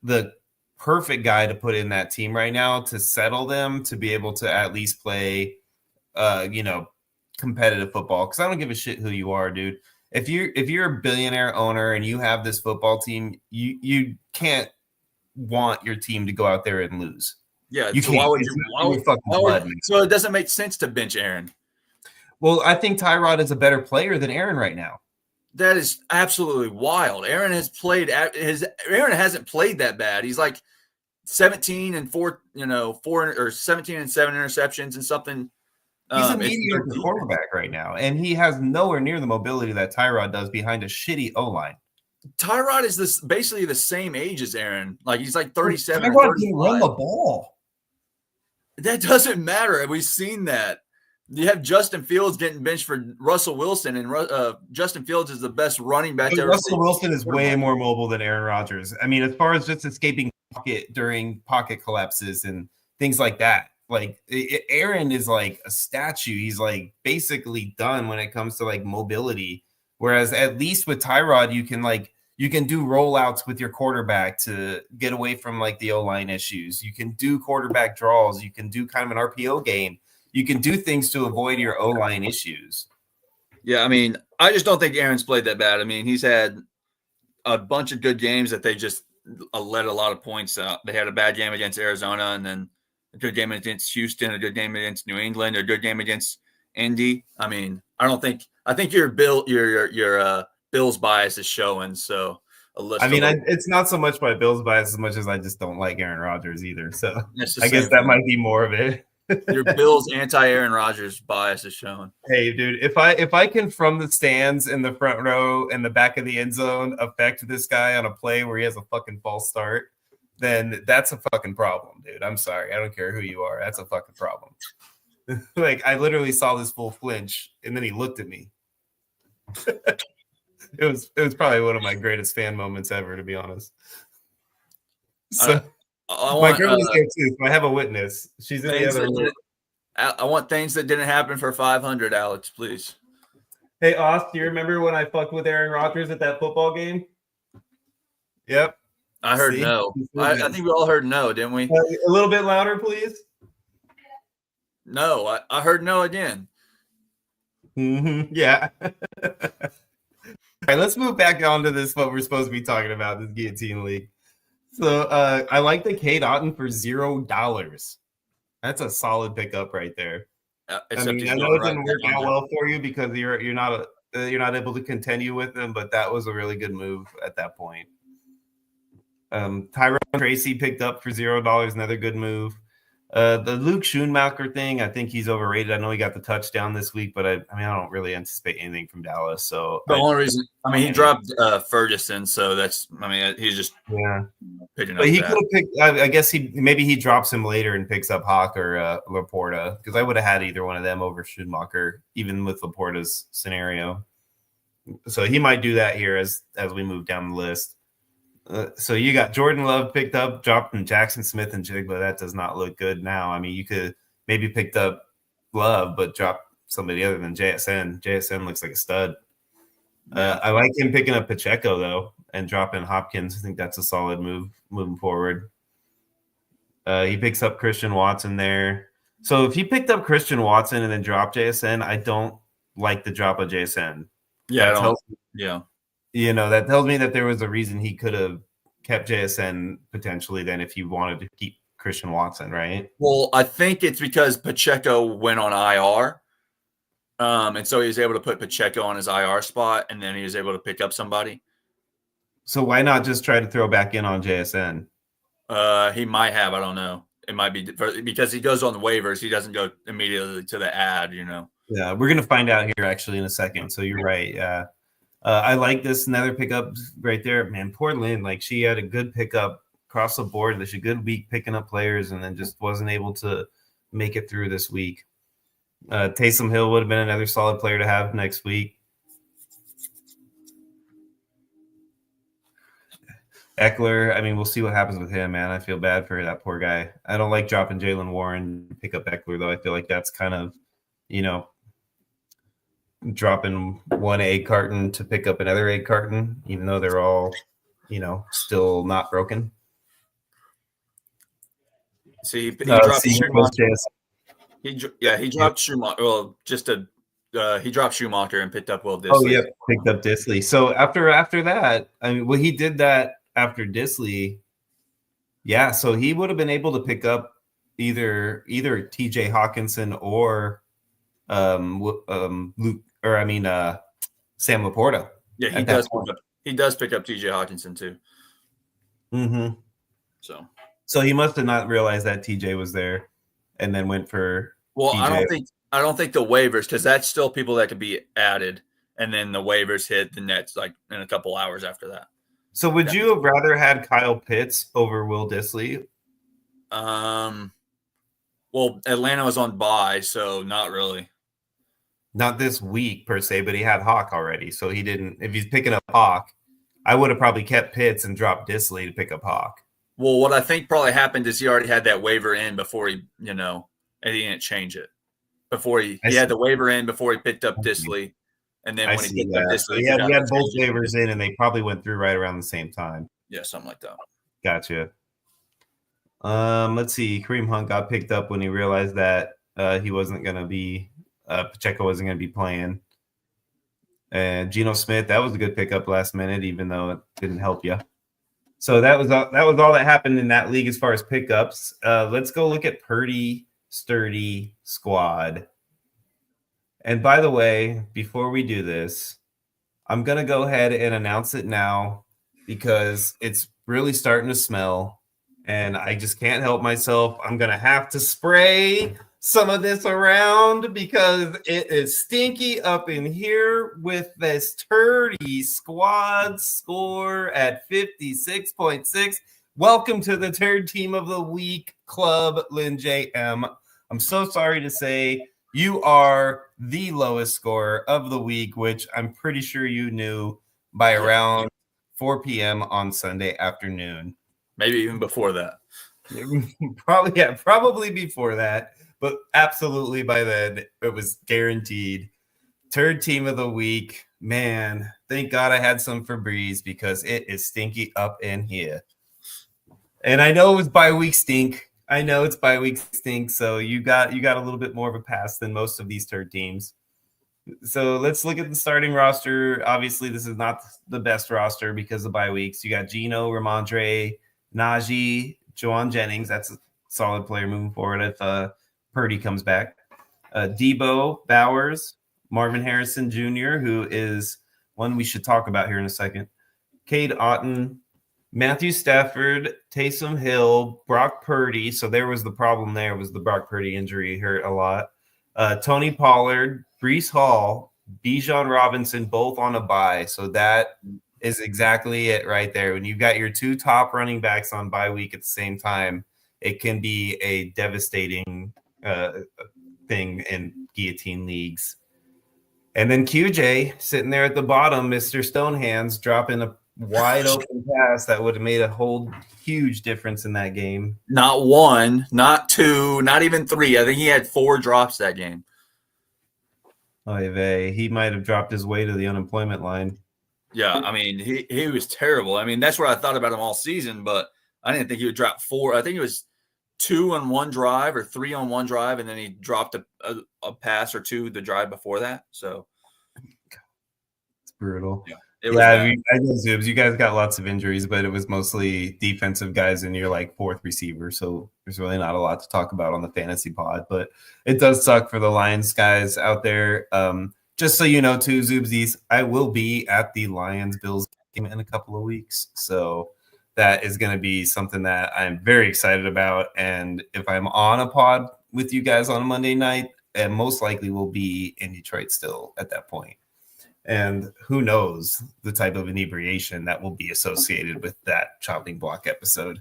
the perfect guy to put in that team right now to settle them, to be able to at least play, competitive football. Because I don't give a shit who you are, dude. If you're a billionaire owner and you have this football team, you can't want your team to go out there and lose. Yeah, so why would you? So it doesn't make sense to bench Aaron. Well, I think Tyrod is a better player than Aaron right now. That is absolutely wild. Aaron hasn't played that bad. He's like 17 and 4, 4 or 17 and 7 interceptions and something. He's a mediocre quarterback right now, and he has nowhere near the mobility that Tyrod does behind a shitty O-line. Tyrod is basically the same age as Aaron. Like he's like 37. Tyrod can run the ball. That doesn't matter. We've seen that. You have Justin Fields getting benched for Russell Wilson, and Justin Fields is the best running back ever. Russell Wilson is way more mobile than Aaron Rodgers. I mean, as far as just escaping pocket during pocket collapses and things like that. Like Aaron is like a statue. He's like basically done when it comes to like mobility. Whereas at least with Tyrod, you can do rollouts with your quarterback to get away from like the O-line issues. You can do quarterback draws. You can do kind of an RPO game. You can do things to avoid your O-line issues. Yeah, I mean, I just don't think Aaron's played that bad. I mean, he's had a bunch of good games that they just let a lot of points out. They had a bad game against Arizona, and then a good game against Houston, a good game against New England, a good game against Indy. I mean, I think your Bills bias is showing. So it's not so much my Bills bias as much as I just don't like Aaron Rodgers either. So I guess that might be more of it. Your Bills anti-Aaron Rodgers bias is showing. Hey, dude, if I can from the stands in the front row and the back of the end zone affect this guy on a play where he has a fucking false start, then that's a fucking problem, dude. I'm sorry. I don't care who you are. That's a fucking problem. Like, I literally saw this full flinch, and then he looked at me. It was probably one of my greatest fan moments ever, to be honest. So my girl was there too, so I have a witness. She's in the other room. I want things that didn't happen for 500, Alex, please. Hey, Oz, do you remember when I fucked with Aaron Rodgers at that football game? Yep. I heard no. I think we all heard no, didn't we? A little bit louder, please. No, I heard no again. Mm-hmm. Yeah. All right, let's move back on to this, what we're supposed to be talking about, this guillotine league. So I like the Cade Otton for $0. That's a solid pickup right there. I mean, I know it didn't work out well for you because you're not able to continue with them, but that was a really good move at that point. Tyrone Tracy picked up for $0, another good move. The Luke Schoonmaker thing, I think he's overrated. I know he got the touchdown this week, but I don't really anticipate anything from Dallas. So the only reason, he dropped Ferguson, so that's, he's just picking up. But he could have picked. I guess maybe he drops him later and picks up Hawk or Laporta, because I would have had either one of them over Schoonmaker, even with Laporta's scenario. So he might do that here as we move down the list. So you got Jordan Love picked up, dropping Jackson Smith and Jigba. That does not look good now. I mean, you could maybe picked up Love, but drop somebody other than JSN. JSN looks like a stud. I like him picking up Pacheco, though, and dropping Hopkins. I think that's a solid move moving forward. He picks up Christian Watson there. So if he picked up Christian Watson and then dropped JSN, I don't like the drop of JSN. That tells me that there was a reason he could have kept JSN potentially then if he wanted to keep Christian Watson, right? Well, I think it's because Pacheco went on IR. And so he was able to put Pacheco on his IR spot, and then he was able to pick up somebody. So why not just try to throw back in on JSN? He might have. I don't know. It might be because he goes on the waivers. He doesn't go immediately to the ad, Yeah, we're going to find out here actually in a second. So you're right. Yeah. I like this another pickup right there. Man, poor Lynn, like she had a good pickup across the board. There's a good week picking up players and then just wasn't able to make it through this week. Taysom Hill would have been another solid player to have next week. Eckler, I mean, we'll see what happens with him, man. I feel bad for that poor guy. I don't like dropping Jalen Warren to pick up Eckler, though. I feel like that's kind of, dropping one egg carton to pick up another egg carton, even though they're all, still not broken. See, he dropped Schumacher. He dropped Schumacher. Well, he dropped Schumacher and picked up Will Dissly. Oh, yeah, picked up Dissly. So after that, he did that after Dissly. Yeah, so he would have been able to pick up either TJ Hawkinson or Luke. Sam Laporta. Yeah, he does. He does pick up TJ Hawkinson too. Mm-hmm. So he must have not realized that TJ was there, and then went for. Well, TJ. I don't think the waivers, because that's still people that could be added, and then the waivers hit the nets like in a couple hours after that. So would you have rather had Kyle Pitts over Will Dissly? Well, Atlanta was on bye, so not really. Not this week per se, but he had Hawk already, so he didn't. If he's picking up Hawk, I would have probably kept Pitts and dropped Dissly to pick up Hawk. Well, what I think probably happened is he already had that waiver in before he, and he didn't change it. Before he had the waiver in before he picked up Dissly, and then when he picked up Dissly, he had both waivers in, and they probably went through right around the same time. Yeah, something like that. Gotcha. Let's see. Kareem Hunt got picked up when he realized that he wasn't going to be. Pacheco wasn't going to be playing. And Geno Smith, that was a good pickup last minute, even though it didn't help you. So that was all that happened in that league as far as pickups. Let's go look at Purdy Sturdy squad. And by the way, before we do this, I'm going to go ahead and announce it now because it's really starting to smell and I just can't help myself. I'm going to have to spray some of this around because it is stinky up in here with this turdy squad score at 56.6. Welcome to the Turd Team of the Week Club, Lynn J.M. I'm so sorry to say you are the lowest score of the week, which I'm pretty sure you knew by around 4 p.m. on Sunday afternoon. Maybe even before that. Probably before that, but absolutely by then it was guaranteed. Turd Team of the Week. Man, thank God I had some Febreze because it is stinky up in here. And I know it was bye-week stink. I know it's bye-week stink, so you got a little bit more of a pass than most of these turd teams. So let's look at the starting roster. Obviously, this is not the best roster because of bye weeks. You got Gino, Ramondre, Najee, Juwan Jennings. That's a solid player moving forward if Purdy comes back. Debo, Bowers, Marvin Harrison Jr., who is one we should talk about here in a second. Cade Otton, Matthew Stafford, Taysom Hill, Brock Purdy. So there was the problem there was the Brock Purdy injury hurt a lot. Tony Pollard, Breece Hall, Bijan Robinson, both on a bye. So that is exactly it right there. When you've got your two top running backs on bye week at the same time, it can be a devastating thing in guillotine leagues. And then QJ sitting there at the bottom, Mr. Stonehands, dropping a wide open pass that would have made a whole huge difference in that game. Not one, not two, not even three. I think he had 4 drops that game. Oy vey. He might have dropped his way to the unemployment line. Yeah, I mean, he was terrible. I mean, that's what I thought about him all season, but I didn't think he would drop 4. I think it was 2 on one drive or 3 on one drive, and then he dropped a pass or 2 the drive before that. So it's brutal. Yeah. I know Zoobs, you guys got lots of injuries, but it was mostly defensive guys and you're like 4th receiver. So there's really not a lot to talk about on the fantasy pod, but it does suck for the Lions guys out there. Just so you know, too, Zoobsies, I will be at the Lions-Bills game in a couple of weeks. So that is going to be something that I'm very excited about. And if I'm on a pod with you guys on a Monday night, and most likely will be in Detroit still at that point. And who knows the type of inebriation that will be associated with that chopping block episode.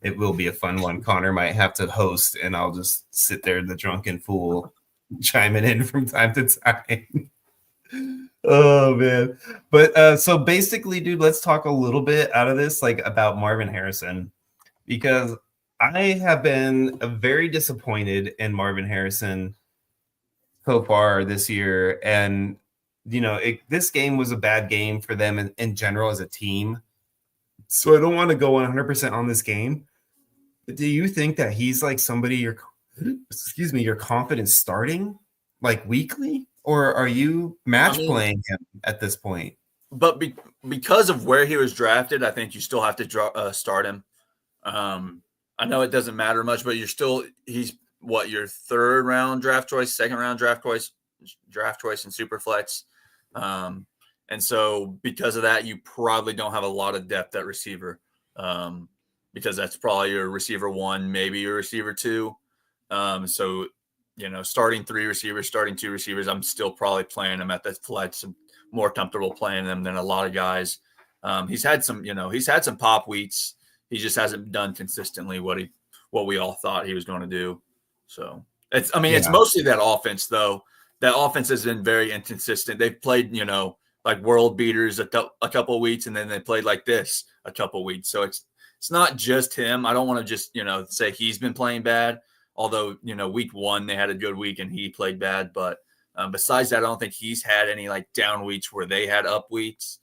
It will be a fun one. Connor might have to host, and I'll just sit there, the drunken fool, chiming in from time to time. Oh, man. But so basically, dude, let's talk a little bit out of this, like about Marvin Harrison, because I have been very disappointed in Marvin Harrison so far this year. And you know, this game was a bad game for them in general as a team. So I don't want to go 100% on this game. But do you think that he's like somebody you're confident starting like weekly? Or are you playing him at this point? But because of where he was drafted, I think you still have to start him. I know it doesn't matter much, but he's your 3rd round draft choice, 2nd round draft choice in Superflex. And so because of that, you probably don't have a lot of depth at receiver, because that's probably your receiver 1, maybe your receiver 2. So, you know, starting 3 receivers, starting 2 receivers, I'm still probably playing them at the flex. I'm more comfortable playing them than a lot of guys. He's had some pop weeks. He just hasn't done consistently what we all thought he was going to do. So it's mostly that offense though. That offense has been very inconsistent. They've played, you know, like world beaters a couple of weeks, and then they played like this a couple of weeks. So it's not just him. I don't want to just, you know, say he's been playing bad, although, you know, week 1 they had a good week and he played bad. But besides that, I don't think he's had any like down weeks where they had up weeks.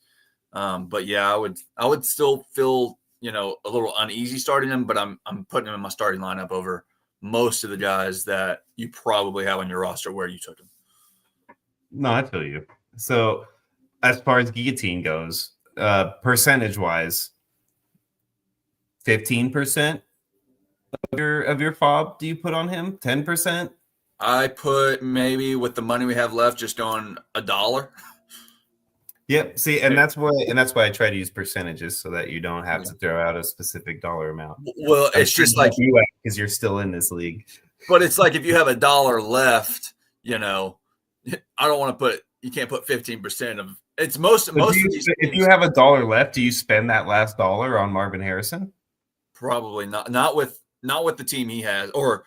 But yeah, I would still feel, you know, a little uneasy starting him, but I'm putting him in my starting lineup over most of the guys that you probably have on your roster where you took him. No, I feel you. So as far as guillotine goes, percentage-wise, 15% of your FOB do you put on him? 10%? I put maybe with the money we have left, just going $1. Yep. See, and that's why I try to use percentages so that you don't have to throw out a specific dollar amount. Well, it's just like you because you're still in this league. But it's like if you have $1 left, you know, I don't want to put. You can't put 15% of. It's most of these if teams. you have $1 left, do you spend that last dollar on Marvin Harrison? Probably not. Not with the team he has, or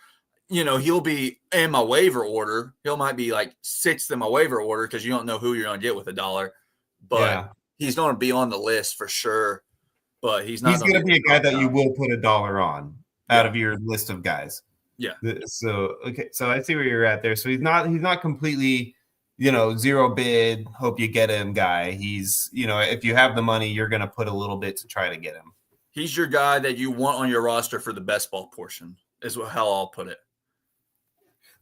he'll be in my waiver order. He might be like 6th in my waiver order because you don't know who you're going to get with $1. But he's going to be on the list for sure. But he's not. He's going to be a guy that you will put $1 on out of your list of guys. Yeah. So okay, so I see where you're at there. So he's not completely, zero bid, hope you get him guy. He's, if you have the money, you're going to put a little bit to try to get him. He's your guy that you want on your roster for the best ball portion, is how I'll put it.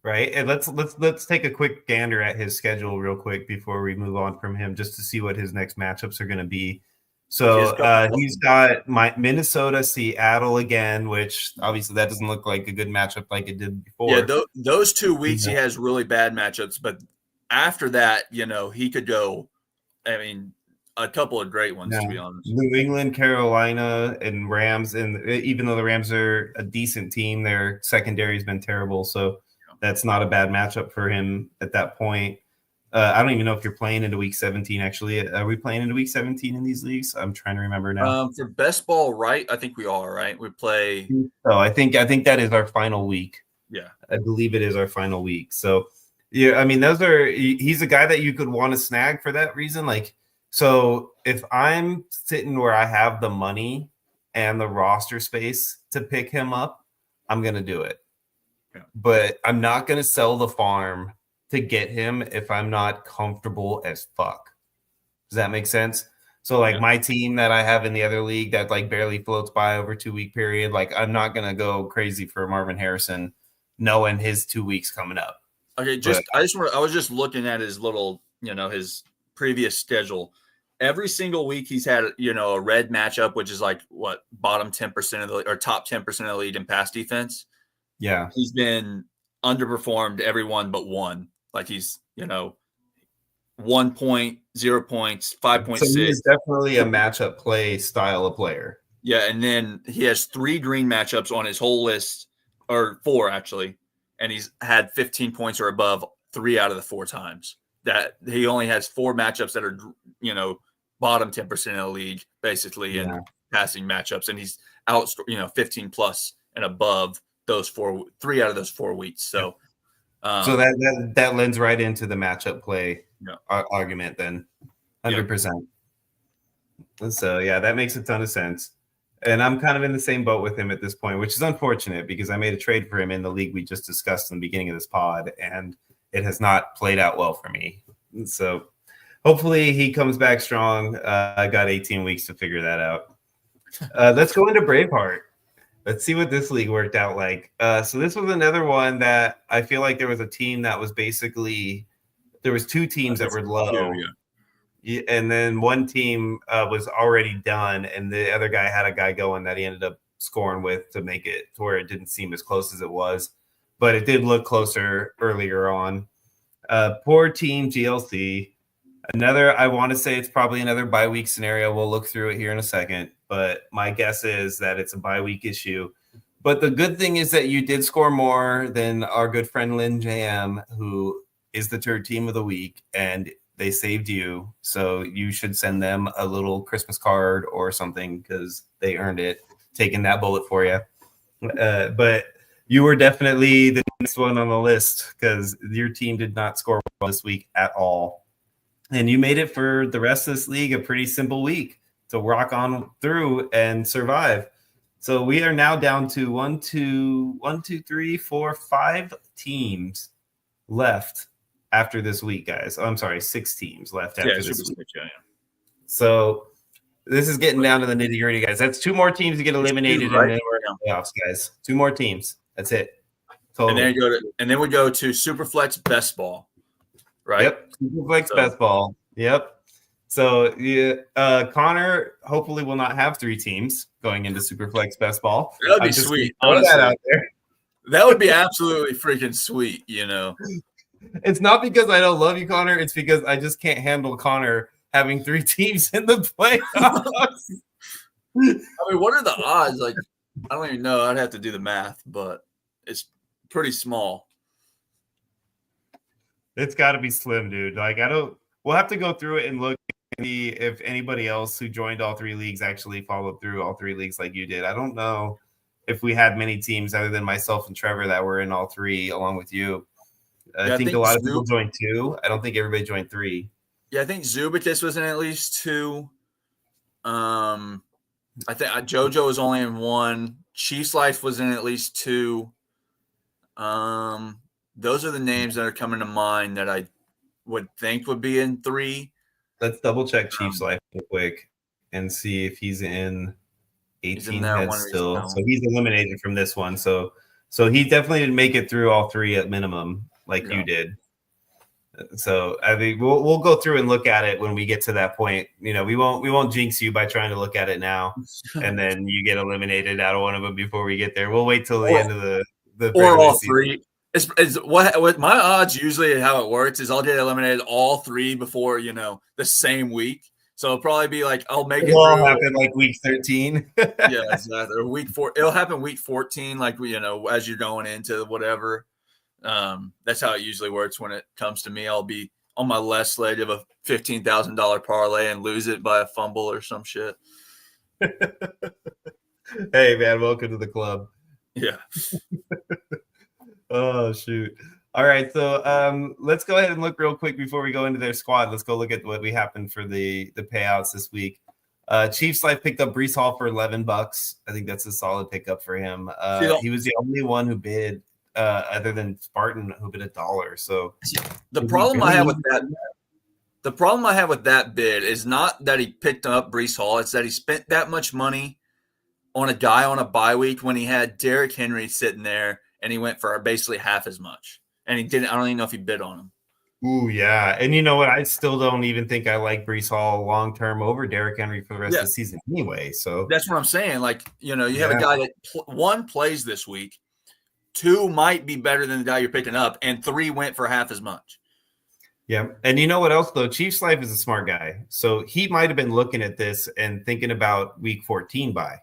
Right. And let's take a quick gander at his schedule real quick before we move on from him, just to see what his next matchups are going to be. So he's got Minnesota, Seattle again, which obviously that doesn't look like a good matchup like it did before. Yeah, those 2 weeks he has really bad matchups, but after that, he could go. I mean, a couple of great ones, to be honest. New England, Carolina, and Rams, and even though the Rams are a decent team, their secondary has been terrible, so that's not a bad matchup for him at that point. I don't even know if you're playing into week 17, actually. Are we playing into week 17 in these leagues? I'm trying to remember now. For best ball, right? I think we are, right? We play. Oh, I think that is our final week. Yeah. I believe it is our final week. So, yeah, I mean, he's a guy that you could want to snag for that reason. Like, so if I'm sitting where I have the money and the roster space to pick him up, I'm going to do it. Yeah. But I'm not going to sell the farm to get him if I'm not comfortable as fuck. Does that make sense? So like my team that I have in the other league that like barely floats by over 2 week period, like I'm not going to go crazy for Marvin Harrison knowing his 2 weeks coming up. Okay. I was just looking at his little, his previous schedule. Every single week he's had, a red matchup, which is like what, bottom 10% of the, or top 10% of the league in pass defense. Yeah. He's been underperformed everyone but one. Like he's, 1 point, 0 points, 5.6. So he's definitely a matchup play style of player. Yeah, and then he has 3 green matchups on his whole list, or 4 actually, and he's had 15 points or above 3 out of the 4 times. That he only has 4 matchups that are, bottom 10% of the league basically in passing matchups, and he's out, 15 plus and above those 3 out of those 4 weeks. So. So that lends right into the matchup play argument then, 100%. So yeah, that makes a ton of sense. And I'm kind of in the same boat with him at this point, which is unfortunate because I made a trade for him in the league we just discussed in the beginning of this pod, and it has not played out well for me. So hopefully he comes back strong. I got 18 weeks to figure that out. Let's go into Braveheart. Let's see what this league worked out like. So this was another one that I feel like there was a team that was basically – there was 2 teams that were low. Yeah. And then one team was already done, and the other guy had a guy going that he ended up scoring with to make it to where it didn't seem as close as it was. But it did look closer earlier on. Poor team GLC. I want to say it's probably another bye week scenario. We'll look through it here in a second. But my guess is that it's a bye week issue. But the good thing is that you did score more than our good friend Lynn JM, who is the 3rd team of the week, and they saved you. So you should send them a little Christmas card or something because they earned it, taking that bullet for you. But you were definitely the next one on the list because your team did not score well this week at all. And you made it for the rest of this league a pretty simple week to rock on through and survive. So we are now down to 5 teams left after this week, guys. I'm sorry, 6 teams left after this week. So this is getting down to the nitty gritty, guys. That's 2 more teams to get eliminated, and then we're in the playoffs, guys. 2 more teams. That's it. Totally. And then we go to Superflex Best Ball, right? Yep. Superflex Best Ball. Yep. So Connor hopefully will not have 3 teams going into Superflex Best Ball. That'd be sweet. Honestly. That out there. That would be absolutely freaking sweet, It's not because I don't love you, Connor. It's because I just can't handle Connor having 3 teams in the playoffs. I mean, what are the odds? Like, I don't even know. I'd have to do the math, but it's pretty small. It's got to be slim, dude. Like we'll have to go through it and look and see if anybody else who joined all three leagues actually followed through all three leagues like you did. I don't know if we had many teams other than myself and Trevor that were in all three along with you. I think a lot of people joined 2. I don't think everybody joined 3. Yeah, I think Zubicus was in at least 2. I think JoJo was only in 1. Chiefs Life was in at least 2. Those are the names that are coming to mind that I would think would be in 3. Let's double check Chiefs Life real quick and see if he's in 18 heads still. So he's eliminated from this one. So he definitely didn't make it through all 3 at minimum, like you did. So I mean, we'll go through and look at it when we get to that point. You know, we won't jinx you by trying to look at it now, and then you get eliminated out of one of them before we get there. We'll wait till the end of the or all season. 3. It's what my odds usually how it works is I'll get eliminated all 3 before the same week. So it'll probably be like I'll make it. It'll all happen like week 13. Yeah, exactly. Or week 4. It'll happen week 14, like as you're going into whatever. That's how it usually works when it comes to me. I'll be on my last leg of a $15,000 parlay and lose it by a fumble or some shit. Hey man, welcome to the club. Yeah. Oh shoot. All right, so let's go ahead and look real quick before we go into their squad. Let's go look at what we happened for the payouts this week. Chiefs Life picked up Breece Hall for $11. I think that's a solid pickup for him. He was the only one who bid other than Spartan who bid $1. So the problem I have with that bid is not that he picked up Breece Hall, it's that he spent that much money on a guy on a bye week when he had Derrick Henry sitting there and he went for basically half as much. And he didn't. I don't even know if he bid on him. Ooh, yeah. And you know what? I still don't even think I like Breece Hall long term over Derrick Henry for the rest of the season anyway. So that's what I'm saying. Like, you have a guy that 1 plays this week, 2 might be better than the guy you're picking up, and 3 went for half as much. Yeah. And you know what else, though? Chiefs Life is a smart guy. So he might have been looking at this and thinking about week 14 bye.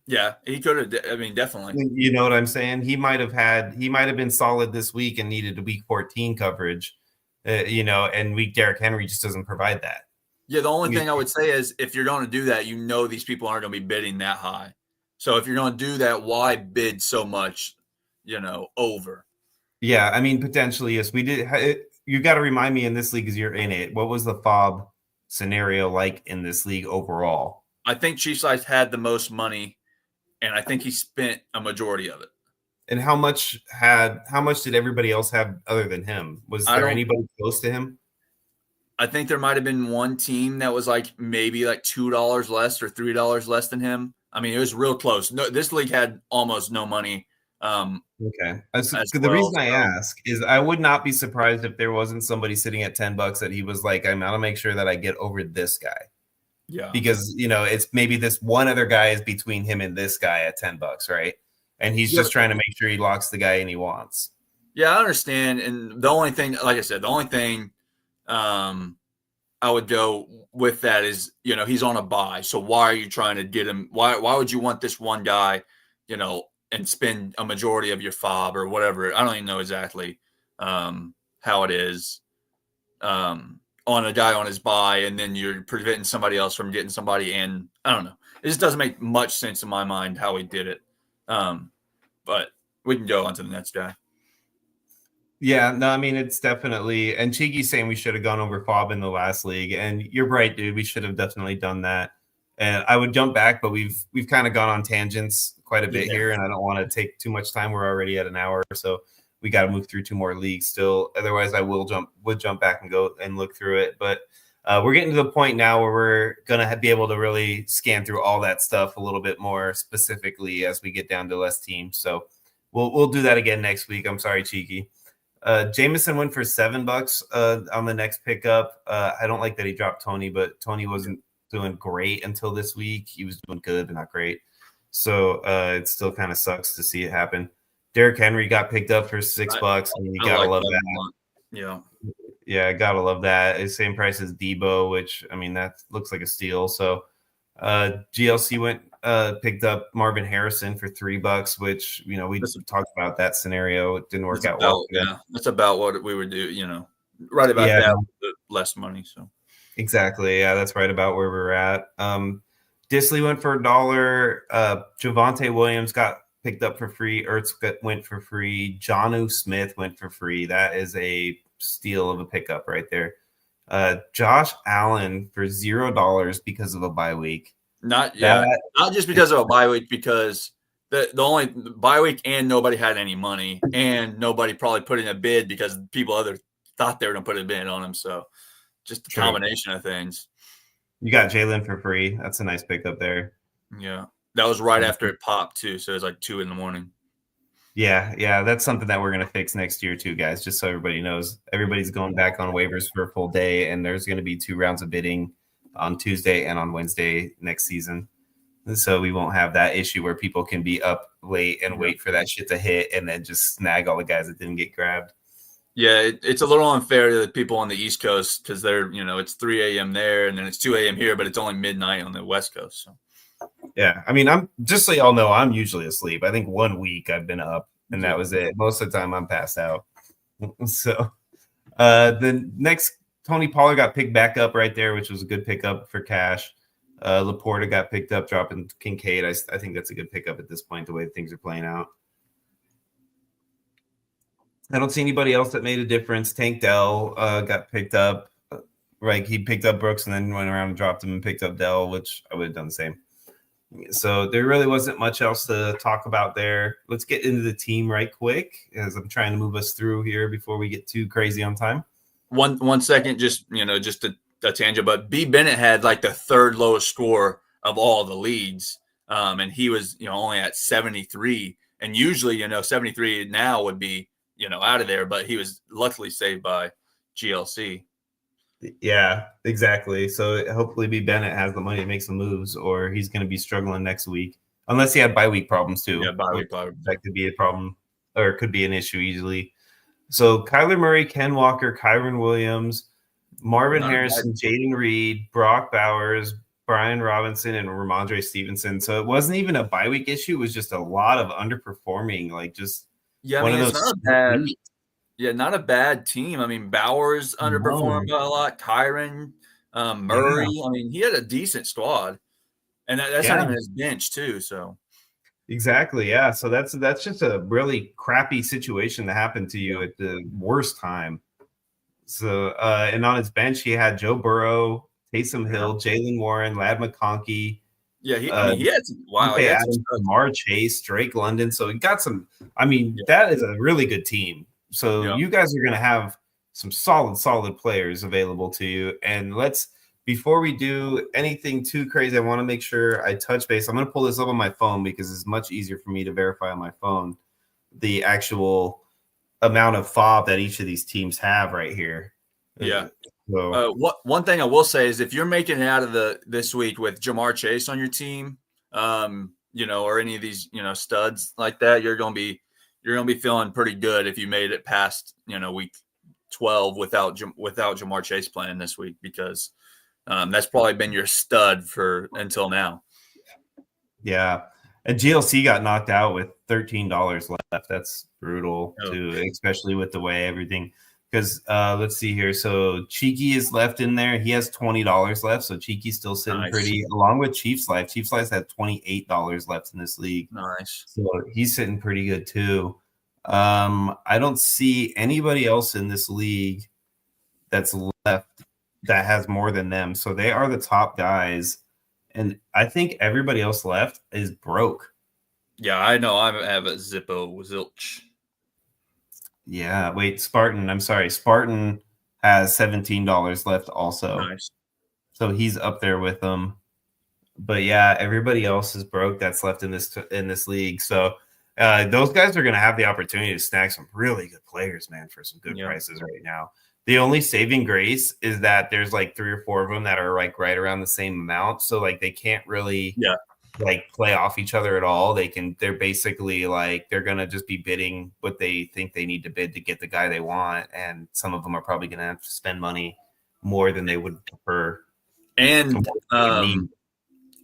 Yeah, he could have. I mean, definitely. You know what I'm saying? He might have been solid this week and needed a week 14 coverage, and Derrick Henry just doesn't provide that. Yeah, the only thing I would say is if you're going to do that, these people aren't going to be bidding that high. So if you're going to do that, why bid so much, over? Yeah, I mean, potentially, yes. We did. You got to remind me in this league because you're in it. What was the FOB scenario like in this league overall? I think Chiefs Life had the most money. And I think he spent a majority of it. And how much did everybody else have other than him? Was there anybody close to him? I think there might have been one team that was maybe $2 less or $3 less than him. I mean, it was real close. No, this league had almost no money. Okay. The reason I ask is I would not be surprised if there wasn't somebody sitting at $10 that he was like, I'm going to make sure that I get over this guy. Yeah. Because, it's maybe this one other guy is between him and this guy at $10, right? And he's just trying to make sure he locks the guy in he wants. Yeah, I understand. And the only thing, like I said, I would go with that is, he's on a buy. So why are you trying to get him? Why would you want this one guy, and spend a majority of your FOB or whatever? I don't even know exactly how it is. On a guy on his buy, and then you're preventing somebody else from getting somebody in. I don't know. It just doesn't make much sense in my mind how he did it. But we can go on to the next guy. Yeah, no, I mean, it's definitely, and Cheeky's saying we should have gone over FOB in the last league, and you're right, dude. We should have definitely done that. And I would jump back, but we've kind of gone on tangents quite a bit here, and I don't want to take too much time. We're already at an hour, so we got to move through 2 more leagues still. Otherwise, I would jump back and go and look through it. But we're getting to the point now where we're going to be able to really scan through all that stuff a little bit more specifically as we get down to less teams. So we'll do that again next week. I'm sorry, Cheeky. Jameson went for $7 on the next pickup. I don't like that he dropped Tony, but Tony wasn't doing great until this week. He was doing good, but not great. So it still kind of sucks to see it happen. Derrick Henry got picked up for $6. And you gotta love that. Yeah, gotta love that. It's same price as Debo, which I mean that looks like a steal. So GLC went picked up Marvin Harrison for $3, which we talked about that scenario. It didn't work out well. That's about what we would do. Right about Yeah. that, with less money. So exactly, yeah, that's right about where we're at. Disley went for $1. Javonte Williams got picked up for free. Ertz went for free. Jonnu Smith went for free. That is a steal of a pickup right there. Josh Allen for $0 because of a bye week. Not just because of a bye week, because the only bye week and nobody had any money, and nobody probably put in a bid because people thought they were going to put a bid on him. So just a combination of things. You got Jalen for free. That's a nice pickup there. Yeah. That was right after it popped too. So it was like 2 a.m. Yeah. That's something that we're going to fix next year too, guys, just so everybody knows. Everybody's going back on waivers for a full day, and there's going to be 2 rounds of bidding on Tuesday and on Wednesday next season. So we won't have that issue where people can be up late and wait for that shit to hit and then just snag all the guys that didn't get grabbed. Yeah, it's a little unfair to the people on the East Coast because they're, it's 3 a.m. there and then it's 2 a.m. here, but it's only midnight on the West Coast. So. Yeah, I mean, I'm just so y'all know, I'm usually asleep. I think 1 week I've been up, and that was it. Most of the time I'm passed out. So the next, Tony Pollard got picked back up right there, which was a good pickup for cash. Laporta got picked up, dropping Kincaid. I think that's a good pickup at this point, the way things are playing out. I don't see anybody else that made a difference. Tank Dell got picked up. Right, he picked up Brooks and then went around and dropped him and picked up Dell, which I would have done the same. So there really wasn't much else to talk about there. Let's get into the team right quick, as I'm trying to move us through here before we get too crazy on time. One second, just a tangent, but B. Bennett had like the third lowest score of all the leads, and he was only at 73. And usually 73 now would be out of there, but he was luckily saved by GLC. Yeah, exactly. So hopefully B. Bennett has the money to make some moves, or he's going to be struggling next week, unless he had bye week problems too. Yeah, bye week problems. That could be a problem, or it could be an issue easily. So Kyler Murray, Ken Walker, Kyron Williams, Marvin Harrison, Jaden Reed, Brock Bowers, Brian Robinson, and Ramondre Stevenson. So it wasn't even a bye week issue. It was just a lot of underperforming, like just one of those. Not a bad team. I mean, Bowers underperformed a lot. Kyron, Murray. Yeah. I mean, he had a decent squad, and that's not even his bench too. So exactly, yeah. So that's just a really crappy situation to happen to you at the worst time. So and on his bench, he had Joe Burrow, Taysom Hill, Jalen Warren, Ladd McConkey. Yeah, he had some. Wow, he had Jamar Chase, Drake London. So he got some. I mean, that is a really good team. So you guys are going to have some solid players available to you. And before we do anything too crazy, I want to make sure I touch base. I'm going to pull this up on my phone because it's much easier for me to verify on my phone the actual amount of FOB that each of these teams have right here. Yeah. So, one thing I will say is if you're making it out of this week with Jamar Chase on your team, or any of these, studs like that, you're going to be feeling pretty good if you made it past, week 12 without Jamar Chase playing this week, because that's probably been your stud until now. Yeah. And GLC got knocked out with $13 left. That's brutal too, especially with the way everything. Because let's see here. So Cheeky is left in there. He has $20 left. So Cheeky's still sitting pretty, along with Chiefs Life. Chiefs Life had $28 left in this league. Nice. So he's sitting pretty good too. I don't see anybody else in this league that's left that has more than them. So they are the top guys. And I think everybody else left is broke. Yeah, I know. I have a Zippo Zilch. Yeah, wait, Spartan. I'm sorry. Spartan has $17 left also. Nice. So he's up there with them. But yeah, everybody else is broke that's left in this league. So those guys are going to have the opportunity to snag some really good players, man, for some good prices right now. The only saving grace is that there's like 3 or 4 of them that are like right around the same amount. So like they can't really like play off each other at all. They're basically like, they're going to just be bidding what they think they need to bid to get the guy they want. And some of them are probably going to have to spend money more than they would prefer. And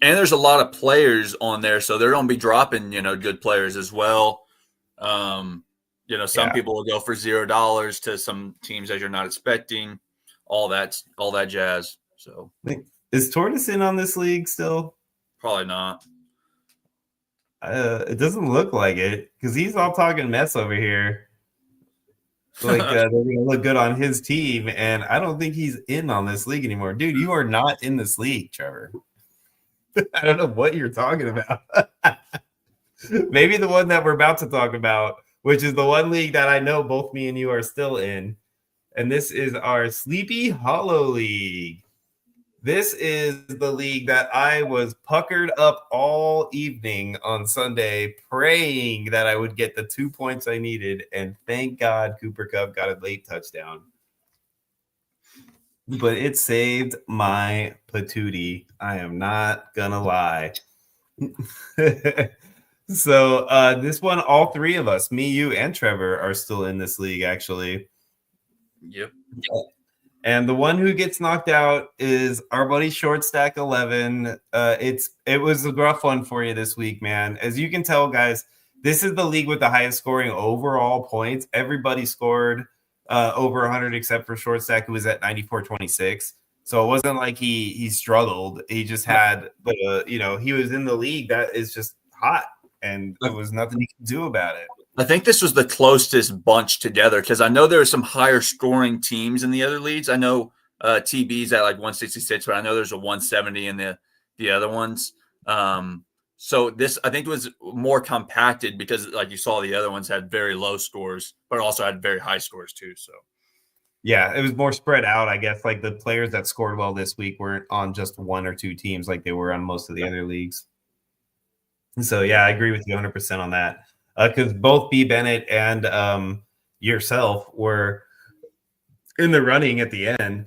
And there's a lot of players on there, so they're going to be dropping, good players as well. Some Yeah. people will go for $0 to some teams that you're not expecting, all that jazz. So Is Tortoise in on this league still? probably not. It doesn't look like it because he's all talking mess over here. Like they're gonna look good on his team, and I don't think he's in on this league anymore. Dude, you are not in this league, Trevor. I don't know what you're talking about. Maybe the one that we're about to talk about, which is the one league that I know both me and you are still in. And this is our Sleepy Hollow League. This is the league that I was puckered up all evening on Sunday, praying that I would get the 2 points I needed. And thank God Cooper Kupp got a late touchdown. But it saved my patootie. I am not going to lie. So this one, all three of us, me, you, and Trevor, are still in this league, actually. Yep. And the one who gets knocked out is our buddy Short Stack 11. It was a rough one for you this week, man. As you can tell, guys, this is the league with the highest scoring overall points. Everybody scored over 100 except for Short Stack, who was at 94.26. So it wasn't like he struggled. He just had, he was in the league that is just hot, and there was nothing he could do about it. I think this was the closest bunch together because I know there were some higher scoring teams in the other leagues. I know TB's at like 166, but I know there's a 170 in the other ones. So this, I think, was more compacted because, like you saw, the other ones had very low scores, but also had very high scores too. So yeah, it was more spread out, I guess. Like the players that scored well this week weren't on just one or two teams like they were on most of the other leagues. So yeah, I agree with you 100% on that. Because both B. Bennett and yourself were in the running at the end.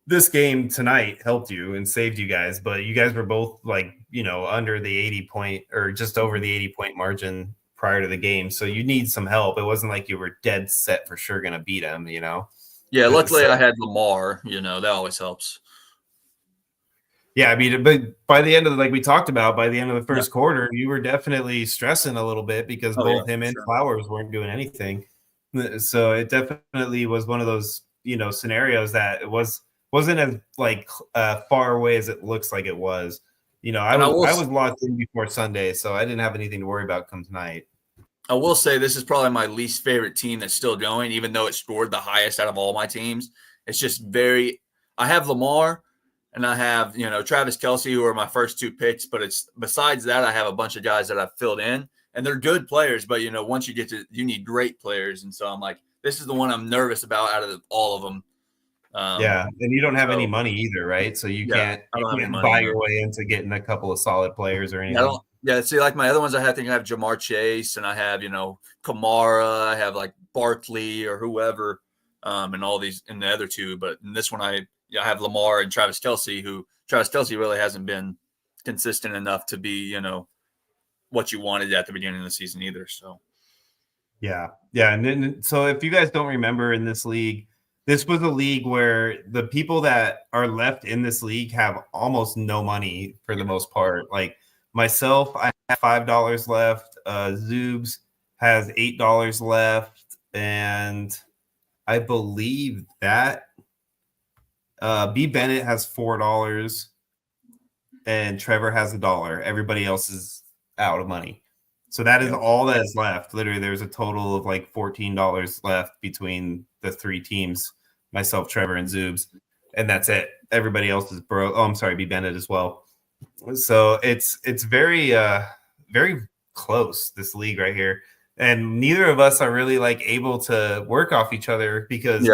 This game tonight helped you and saved you guys, but you guys were both under the 80 point or just over the 80 point margin prior to the game. So you need some help. It wasn't like you were dead set for sure going to beat him, Yeah, luckily I had Lamar, that always helps. Yeah, I mean, but by the end of like we talked about, by the end of the first quarter, you were definitely stressing a little bit because both him and Flowers weren't doing anything. So it definitely was one of those, scenarios that it wasn't as far away as it looks like it was. I was locked in before Sunday, so I didn't have anything to worry about come tonight. I will say this is probably my least favorite team that's still going, even though it scored the highest out of all my teams. It's just I have Lamar. And I have, Travis Kelce, who are my first two picks. But besides that, I have a bunch of guys that I've filled in. And they're good players. But, once you you need great players. And so I'm like, this is the one I'm nervous about out of all of them. Yeah. And you don't have any money either, right? So you can't buy your way into getting a couple of solid players or anything. See, like my other ones, I think I have Jamar Chase and I have, Kamara. I have like Barkley or whoever and all these in the other two. But in this one, I have Lamar and Travis Kelce, who Travis Kelce really hasn't been consistent enough to be, what you wanted at the beginning of the season either. So, yeah. And then, so if you guys don't remember in this league, this was a league where the people that are left in this league have almost no money for the most part. Like myself, I have $5 left. Zoobs has $8 left. And I believe that B. Bennett has $4 and Trevor has $1. Everybody else is out of money. So that is all that is left. Literally, there's a total of like $14 left between the three teams, myself, Trevor, and Zoobs. And that's it. Everybody else is broke. Oh, I'm sorry, B. Bennett as well. So it's very, very close, this league right here. And neither of us are really like able to work off each other because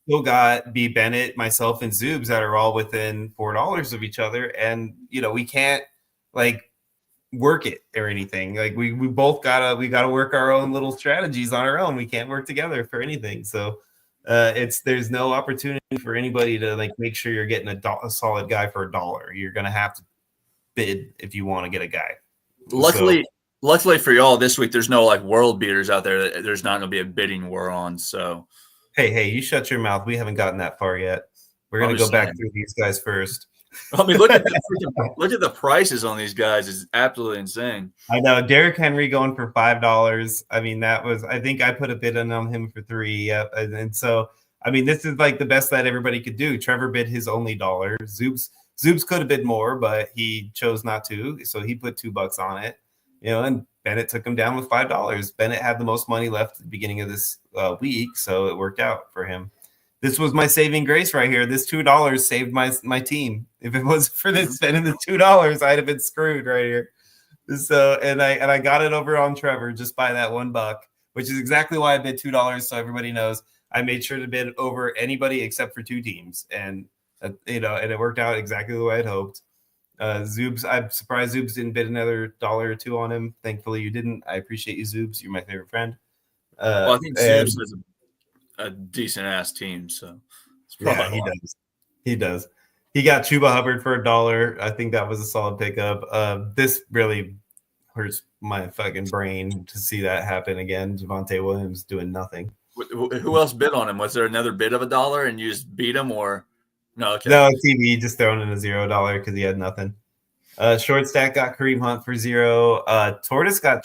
still got B. Bennett, myself, and Zoobs that are all within $4 of each other. And, we can't like work it or anything. Like we both gotta work our own little strategies on our own. We can't work together for anything. So there's no opportunity for anybody to like make sure you're getting a solid guy for $1. You're going to have to bid if you want to get a guy. Luckily for y'all this week, there's no like world beaters out there that there's not going to be a bidding war on. So, Hey, you shut your mouth. We haven't gotten that far yet. We're going to go back through these guys first. I mean, look at the prices on these guys is absolutely insane. I know Derrick Henry going for $5. I mean, I think I put a bid on him for $3. Yeah, and so I mean, this is like the best that everybody could do. Trevor bid his only dollar. Zoobs could have bid more, but he chose not to, so he put $2 on it. And Bennett took him down with $5. Bennett had the most money left at the beginning of this week, so it worked out for him. This was my saving grace right here. This $2 saved my team. If it was for this spending the $2, I'd have been screwed right here. So and I got it over on Trevor just by that $1, which is exactly why I bid $2. So everybody knows I made sure to bid over anybody except for 2 teams, and and it worked out exactly the way I'd hoped. Zoobs, I'm surprised Zoobs didn't bid another $1 or $2 on him. Thankfully, you didn't. I appreciate you, Zoobs. You're my favorite friend. Well, I think Zoobs has a decent ass team, so yeah, he does. He got Chuba Hubbard for $1. I think that was a solid pickup. This really hurts my fucking brain to see that happen again. Javonte Williams doing nothing. Who else bid on him? Was there another bid of $1 and you just beat him, or no? Okay. No, TV just throwing in a $0 because he had nothing. Short stack got Kareem Hunt for $0. Tortoise got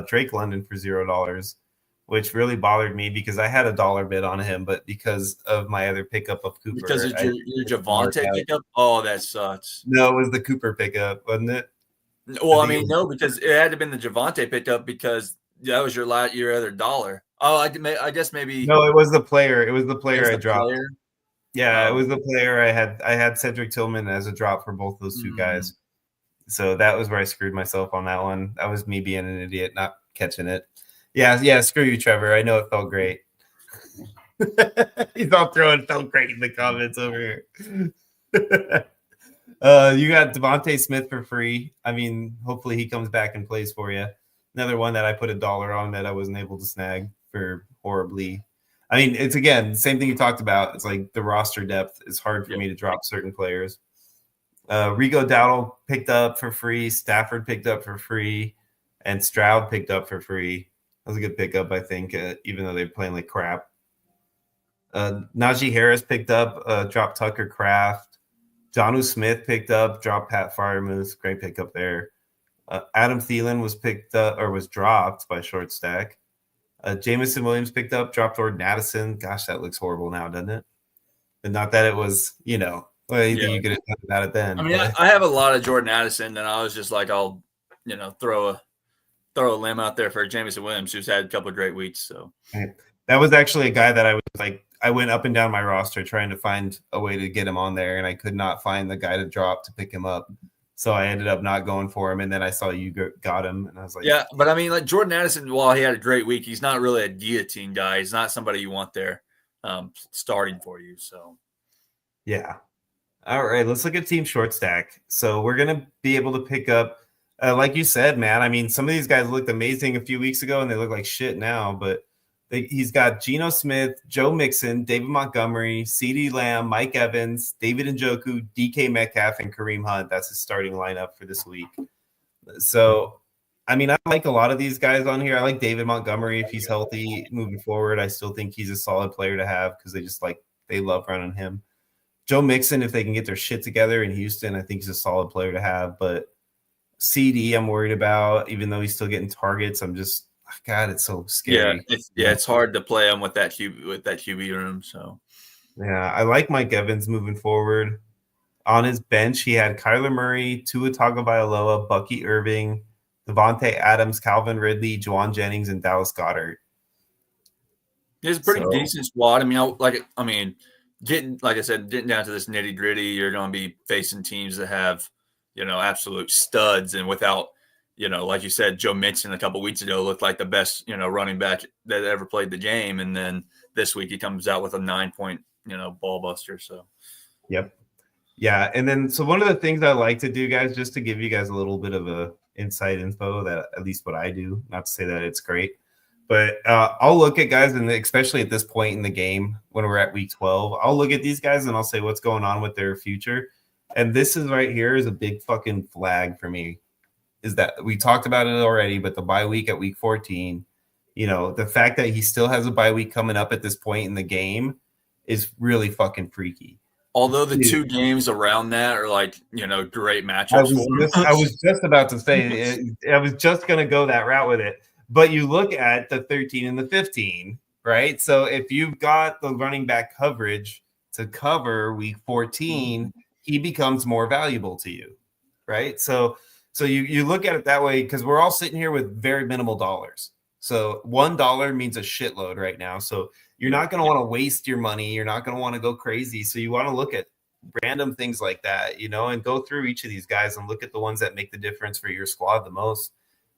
Drake London for $0, which really bothered me because I had a $1 bid on him, but because of my other pickup of Cooper. Because of your Javonte pickup? Oh, that sucks. No, it was the Cooper pickup, wasn't it? Well, I mean, no, because it had to have been the Javonte pickup because that was your other $1. Oh, I guess maybe. No, it was the player. It was the player I dropped. Player? Yeah, it was the player I had. I had Cedric Tillman as a drop for both those 2 guys. So that was where I screwed myself on that one. That was me being an idiot, not catching it. Yeah, screw you, Trevor. I know it felt great. He's all throwing felt great in the comments over here. You got Devontae Smith for free. I mean, hopefully he comes back and plays for you. Another one that I put $1 on that I wasn't able to snag for horribly. I mean, it's again, same thing you talked about. It's like the roster depth is hard for me to drop certain players. Rico Dowdle picked up for free. Stafford picked up for free. And Stroud picked up for free. That was a good pickup, I think, even though they're playing like crap. Najee Harris picked up, dropped Tucker Kraft. Jonnu Smith picked up, dropped Pat Freiermuth. Great pickup there. Adam Thielen was picked up or was dropped by short stack. Jamison Williams picked up, dropped Jordan Addison. Gosh, that looks horrible now, doesn't it? And not that it was, you could have done about it then. I mean, I have a lot of Jordan Addison, and I was just like, I'll, throw a limb out there for Jamison Williams, who's had a couple of great weeks. So that was actually a guy that I was like, I went up and down my roster trying to find a way to get him on there, and I could not find the guy to drop to pick him up. So I ended up not going for him, and then I saw you got him, and I was like, yeah. But I mean, like Jordan Addison, while he had a great week, he's not really a guillotine guy. He's not somebody you want there starting for you. So yeah. All right, let's look at team short stack. So we're gonna be able to pick up, like you said, man. I mean, some of these guys looked amazing a few weeks ago, and they look like shit now. But he's got Geno Smith, Joe Mixon, David Montgomery, CeeDee Lamb, Mike Evans, David Njoku, DK Metcalf, and Kareem Hunt. That's his starting lineup for this week. So, I mean, I like a lot of these guys on here. I like David Montgomery if he's healthy moving forward. I still think he's a solid player to have because they love running him. Joe Mixon, if they can get their shit together in Houston, I think he's a solid player to have. But CD, I'm worried about, even though he's still getting targets. I'm just, God, it's so scary. It's hard to play him with that QB room. So, yeah, I like Mike Evans moving forward. On his bench, he had Kyler Murray, Tua Tagovailoa, Bucky Irving, Devontae Adams, Calvin Ridley, Juwan Jennings, and Dallas Goedert. It's a pretty decent squad. Getting down to this nitty gritty, you're going to be facing teams that have, absolute studs, and without, like you said, Joe Mixon a couple weeks ago looked like the best, running back that ever played the game, and then this week he comes out with a 9-point, ball buster. So, yep, yeah, and then so one of the things I like to do, guys, just to give you guys a little bit of a inside info that at least what I do, not to say that it's great. But I'll look at guys, and especially at this point in the game when we're at week 12, I'll look at these guys and I'll say what's going on with their future. And this is right here is a big fucking flag for me. Is that we talked about it already, but the bye week at week 14, the fact that he still has a bye week coming up at this point in the game is really fucking freaky. Although the Dude, 2 games around that are like, great I matchups was for just them. I was just about to say I was just going to go that route with it. But you look at the 13 and the 15, right? So if you've got the running back coverage to cover week 14, he becomes more valuable to you, right? So you look at it that way because we're all sitting here with very minimal dollars. So $1 means a shitload right now. So you're not going to want to waste your money. You're not going to want to go crazy. So you want to look at random things like that, and go through each of these guys and look at the ones that make the difference for your squad the most,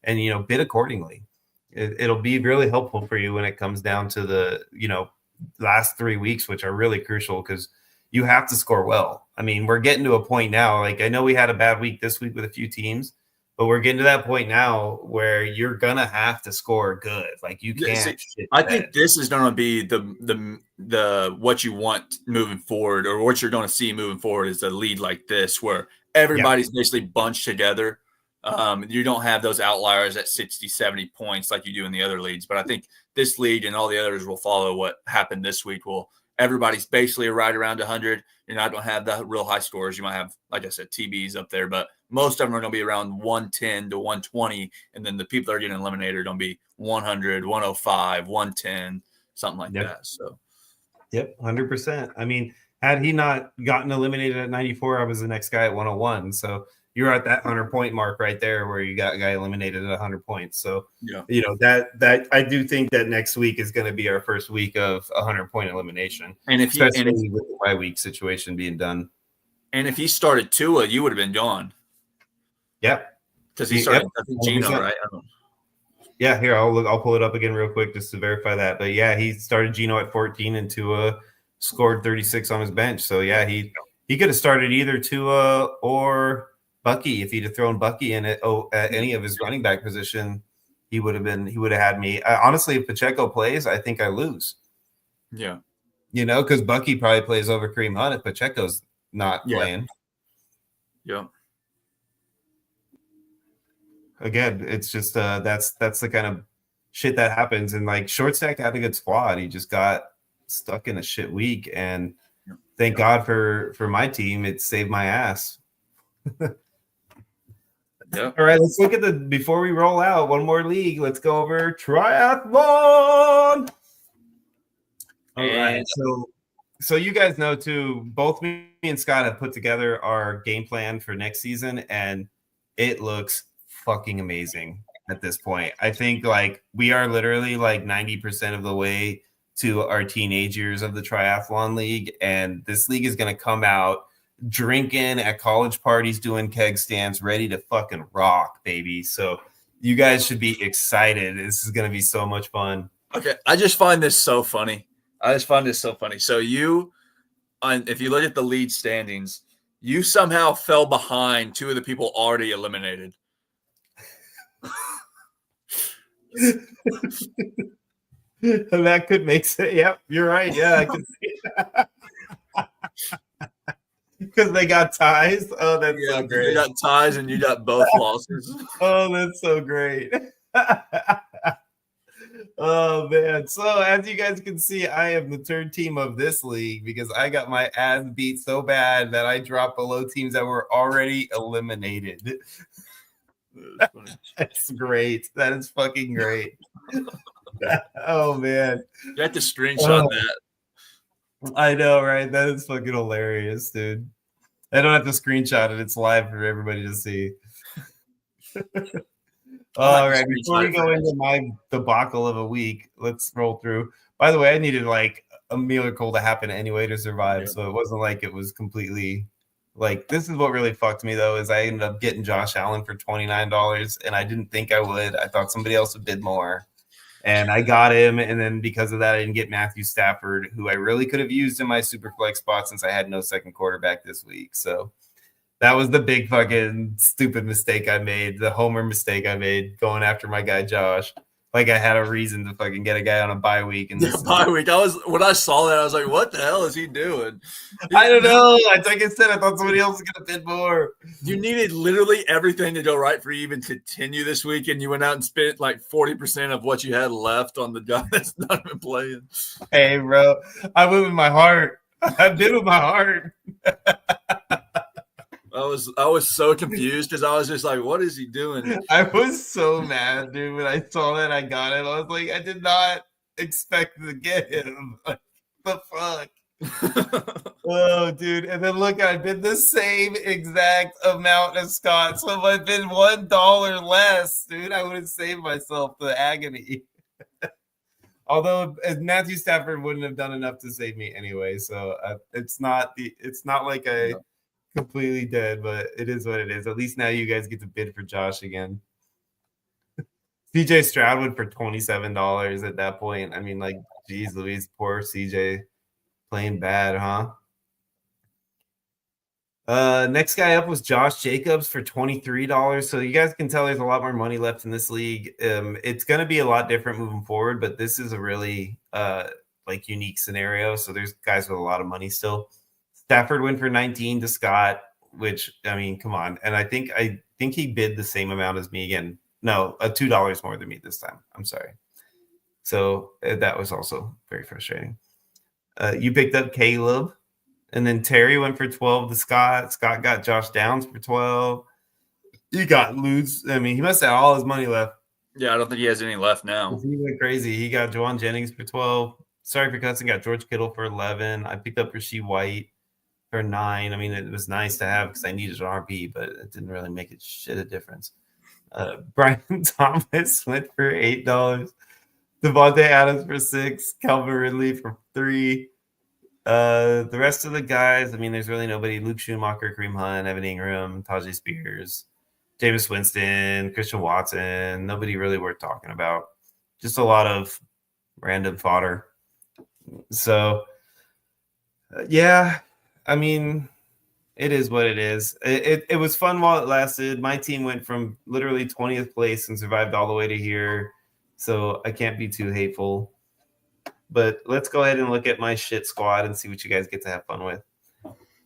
and bid accordingly. It'll be really helpful for you when it comes down to the last 3 weeks, which are really crucial because you have to score well. I mean, we're getting to a point now. Like, I know we had a bad week this week with a few teams, but we're getting to that point now where you're gonna have to score good. Like, you can't. I think this is going to be the what you want moving forward, or what you're going to see moving forward, is a lead like this where everybody's basically bunched together. You don't have those outliers at 60, 70 points like you do in the other leagues. But I think this league and all the others will follow what happened this week. Everybody's basically right around 100. You're not going to have the real high scores. You might have, like I said, TBs up there, but most of them are going to be around 110 to 120. And then the people that are getting eliminated are going to be 100, 105, 110, something like that. So, 100%. I mean, had he not gotten eliminated at 94, I was the next guy at 101. So you're at that 100-point mark right there where you got a guy eliminated at 100 points. So, that I do think that next week is going to be our first week of 100-point elimination. And with the bye week situation being done. And if he started Tua, you would have been gone. Yeah. Because he started, I think, Gino, right? Yeah, here, I'll pull it up again real quick just to verify that. But yeah, he started Gino at 14 and Tua scored 36 on his bench. So yeah, he could have started either Tua or Bucky. If he'd have thrown Bucky in at any of his running back position, he would have had me. Honestly, if Pacheco plays, I think I lose. Yeah. Because Bucky probably plays over Kareem Hunt if Pacheco's not playing. Yeah. Again, it's just that's the kind of shit that happens. And like, Short Stack had a good squad. He just got stuck in a shit week, and thank God for my team, it saved my ass. Yeah. All right, let's look at before we roll out one more league. Let's go over triathlon. All right, so you guys know too, both me and Scott have put together our game plan for next season, and it looks fucking amazing at this point. I think like we are literally like 90% of the way to our teenage years of the triathlon league, and this league is going to come out drinking at college parties, doing keg stands, ready to fucking rock, baby. So you guys should be excited. This is going to be so much fun. Okay, I just find this so funny. So you, if you look at the lead standings, you somehow fell behind 2 of the people already eliminated. That could make sense. Yep, you're right. Yeah, I can see that. Because they got ties. Oh, that's so great. They got ties and you got both losses. Oh, that's so great. Oh, man. So as you guys can see, I am the third team of this league because I got my ass beat so bad that I dropped below teams that were already eliminated. That's great. That is fucking great. Oh, man. You have to screenshot that. I know, right? That is fucking hilarious, dude. I don't have to screenshot it. It's live for everybody to see. All right, before we go into my debacle of a week, let's roll through. By the way, I needed like a miracle to happen anyway to survive, so it wasn't like it was completely like, this is what really fucked me though, is I ended up getting Josh Allen for $29, and I didn't think I would. I thought somebody else would bid more, and I got him, and then because of that, I didn't get Matthew Stafford, who I really could have used in my super flex spot since I had no second quarterback this week. So that was the big fucking stupid mistake I made, the homer mistake I made going after my guy Josh. Like I had a reason to fucking get a guy on a bye week. And bye week. When I saw that, I was like, what the hell is he doing? I don't know. Like I said, I thought somebody else was going to bid more. You needed literally everything to go right for you even to continue this week, and you went out and spent like 40% of what you had left on the guy that's not been playing. Hey, bro. I went with my heart. I bid with my heart. I was so confused because I was just like, what is he doing? I was so mad, dude, when I saw that I got it. I was like, I did not expect to get him. Like, the fuck? Oh, dude. And then look, I bid the same exact amount as Scott. So if I bid $1 less, dude, I would have saved myself the agony. Although Matthew Stafford wouldn't have done enough to save me anyway, so it's not like I completely dead, but it is what it is. At least now you guys get to bid for Josh again. CJ Stroud went for $27 at that point. I mean, like, geez, Louise, poor CJ playing bad, huh? Next guy up was Josh Jacobs for $23. So you guys can tell there's a lot more money left in this league. It's going to be a lot different moving forward, but this is a really like unique scenario. So there's guys with a lot of money still. Stafford went for 19 to Scott, which, I mean, come on. And I think he bid the same amount as me again. No, $2 more than me this time. I'm sorry. So that was also very frustrating. You picked up Caleb. And then Terry went for 12 to Scott. Scott got Josh Downs for 12. He got loose. I mean, he must have all his money left. Yeah, I don't think he has any left now. He went crazy. He got Juwan Jennings for 12. Sorry for cussing. Got George Kittle for 11. I picked up Rasheed White for 9. I mean, it was nice to have because I needed an RB, but it didn't really make a shit of difference. Brian Thomas went for $8. Devontae Adams for 6. Calvin Ridley for 3. The rest of the guys, I mean, there's really nobody. Luke Schumacher, Kareem Hunt, Evan Ingram, Tajay Spears, Jameis Winston, Christian Watson. Nobody really worth talking about. Just a lot of random fodder. So, yeah, I mean, it is what it is. It was fun while it lasted. My team went from literally 20th place and survived all the way to here. So I can't be too hateful. But let's go ahead and look at my shit squad and see what you guys get to have fun with.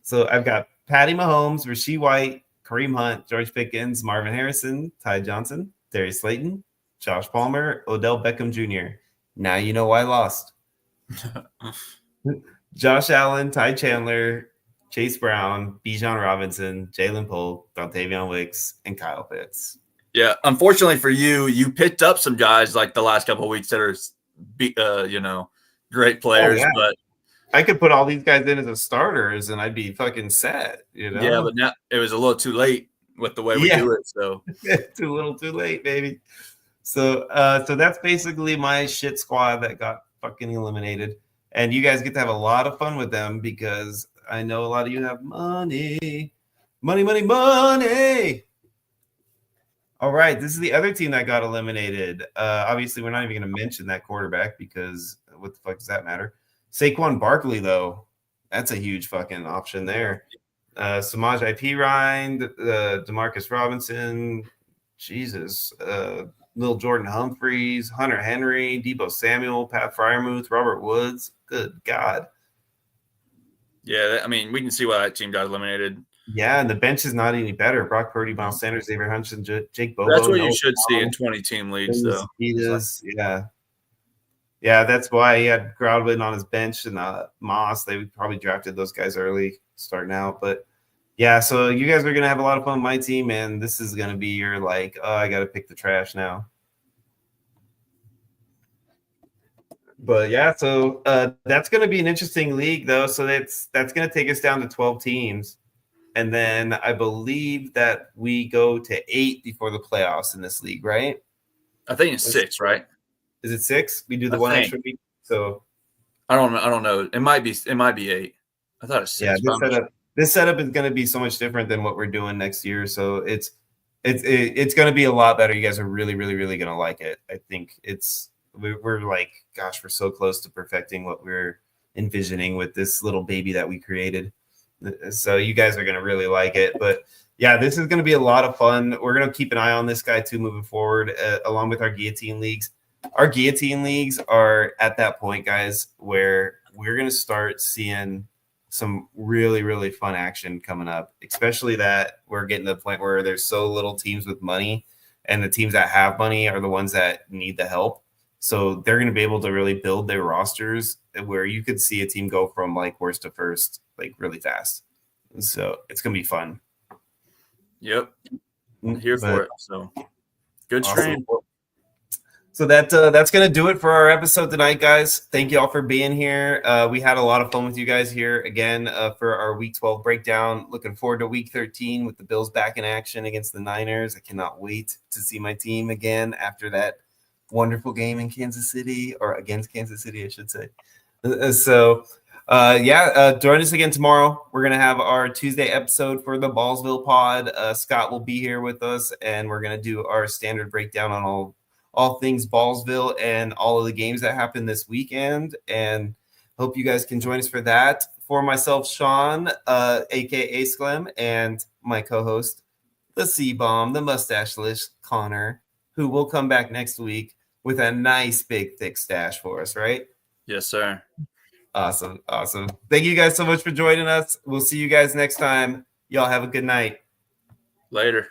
So I've got Patty Mahomes, Rasheed White, Kareem Hunt, George Pickens, Marvin Harrison, Ty Johnson, Darius Slayton, Josh Palmer, Odell Beckham Jr. Now you know why I lost. Josh Allen, Ty Chandler, Chase Brown, Bijan Robinson, Jalen Polk, Dontavion Wicks, and Kyle Pitts. Yeah, unfortunately for you, you picked up some guys like the last couple of weeks that are, great players. Oh, yeah. But I could put all these guys in as starters, and I'd be fucking sad. Yeah, but now it was a little too late with the way we do it. So too little, too late, baby. So that's basically my shit squad that got fucking eliminated. And you guys get to have a lot of fun with them because I know a lot of you have money. Money. All right, this is the other team that got eliminated. Obviously, we're not even going to mention that quarterback because what the fuck does that matter? Saquon Barkley, though, that's a huge fucking option there. Samaj IP Ryan, Demarcus Robinson, Jesus, Lil Jordan Humphreys, Hunter Henry, Debo Samuel, Pat Fryermuth, Robert Woods. Good God. Yeah, I mean, we can see why that team got eliminated. Yeah, and the bench is not any better. Brock Purdy, Miles Sanders, Xavier Hutchinson, Jake Bobo. That's what you should see in 20-team leagues, though. Yeah, that's why he had Groudwin on his bench and Moss. They probably drafted those guys early, starting out. But yeah, so you guys are going to have a lot of fun with my team, and this is going to be your like, oh, I got to pick the trash now. But yeah, so that's going to be an interesting league, though. So that's going to take us down to 12 teams. And then I believe that we go to 8 before the playoffs in this league, right? I think it's 6, right? Is it 6? We do the one extra week. So I don't know. It might be 8. I thought it's 6. Yeah, this setup is going to be so much different than what we're doing next year. So it's going to be a lot better. You guys are really, really, really going to like it. I think we're like, gosh, we're so close to perfecting what we're envisioning with this little baby that we created. So you guys are going to really like it. But yeah, this is going to be a lot of fun. We're going to keep an eye on this guy too moving forward, along with our guillotine leagues. Our guillotine leagues are at that point, guys, where we're going to start seeing some really, really fun action coming up, especially that we're getting to the point where there's so little teams with money, and the teams that have money are the ones that need the help. So they're going to be able to really build their rosters where you could see a team go from like worst to first, like really fast. So it's going to be fun. Yep. Here for it. So good stream. Awesome. So that's gonna do it for our episode tonight, guys. Thank you all for being here. We had a lot of fun with you guys here again for our Week 12 breakdown. Looking forward to Week 13 with the Bills back in action against the Niners. I cannot wait to see my team again after that wonderful game in Kansas City, or against Kansas City, I should say. Join us again tomorrow. We're gonna have our Tuesday episode for the Ballsville pod. Scott will be here with us, and we're gonna do our standard breakdown on all things Ballsville and all of the games that happened this weekend. And hope you guys can join us for that. For myself, Sean, aka Sklem, and my co-host, the C-Bomb, the mustache-less Connor, who will come back next week with a nice big thick stash for us, right? Yes, sir. Awesome. Thank you guys so much for joining us. We'll see you guys next time. Y'all have a good night. Later.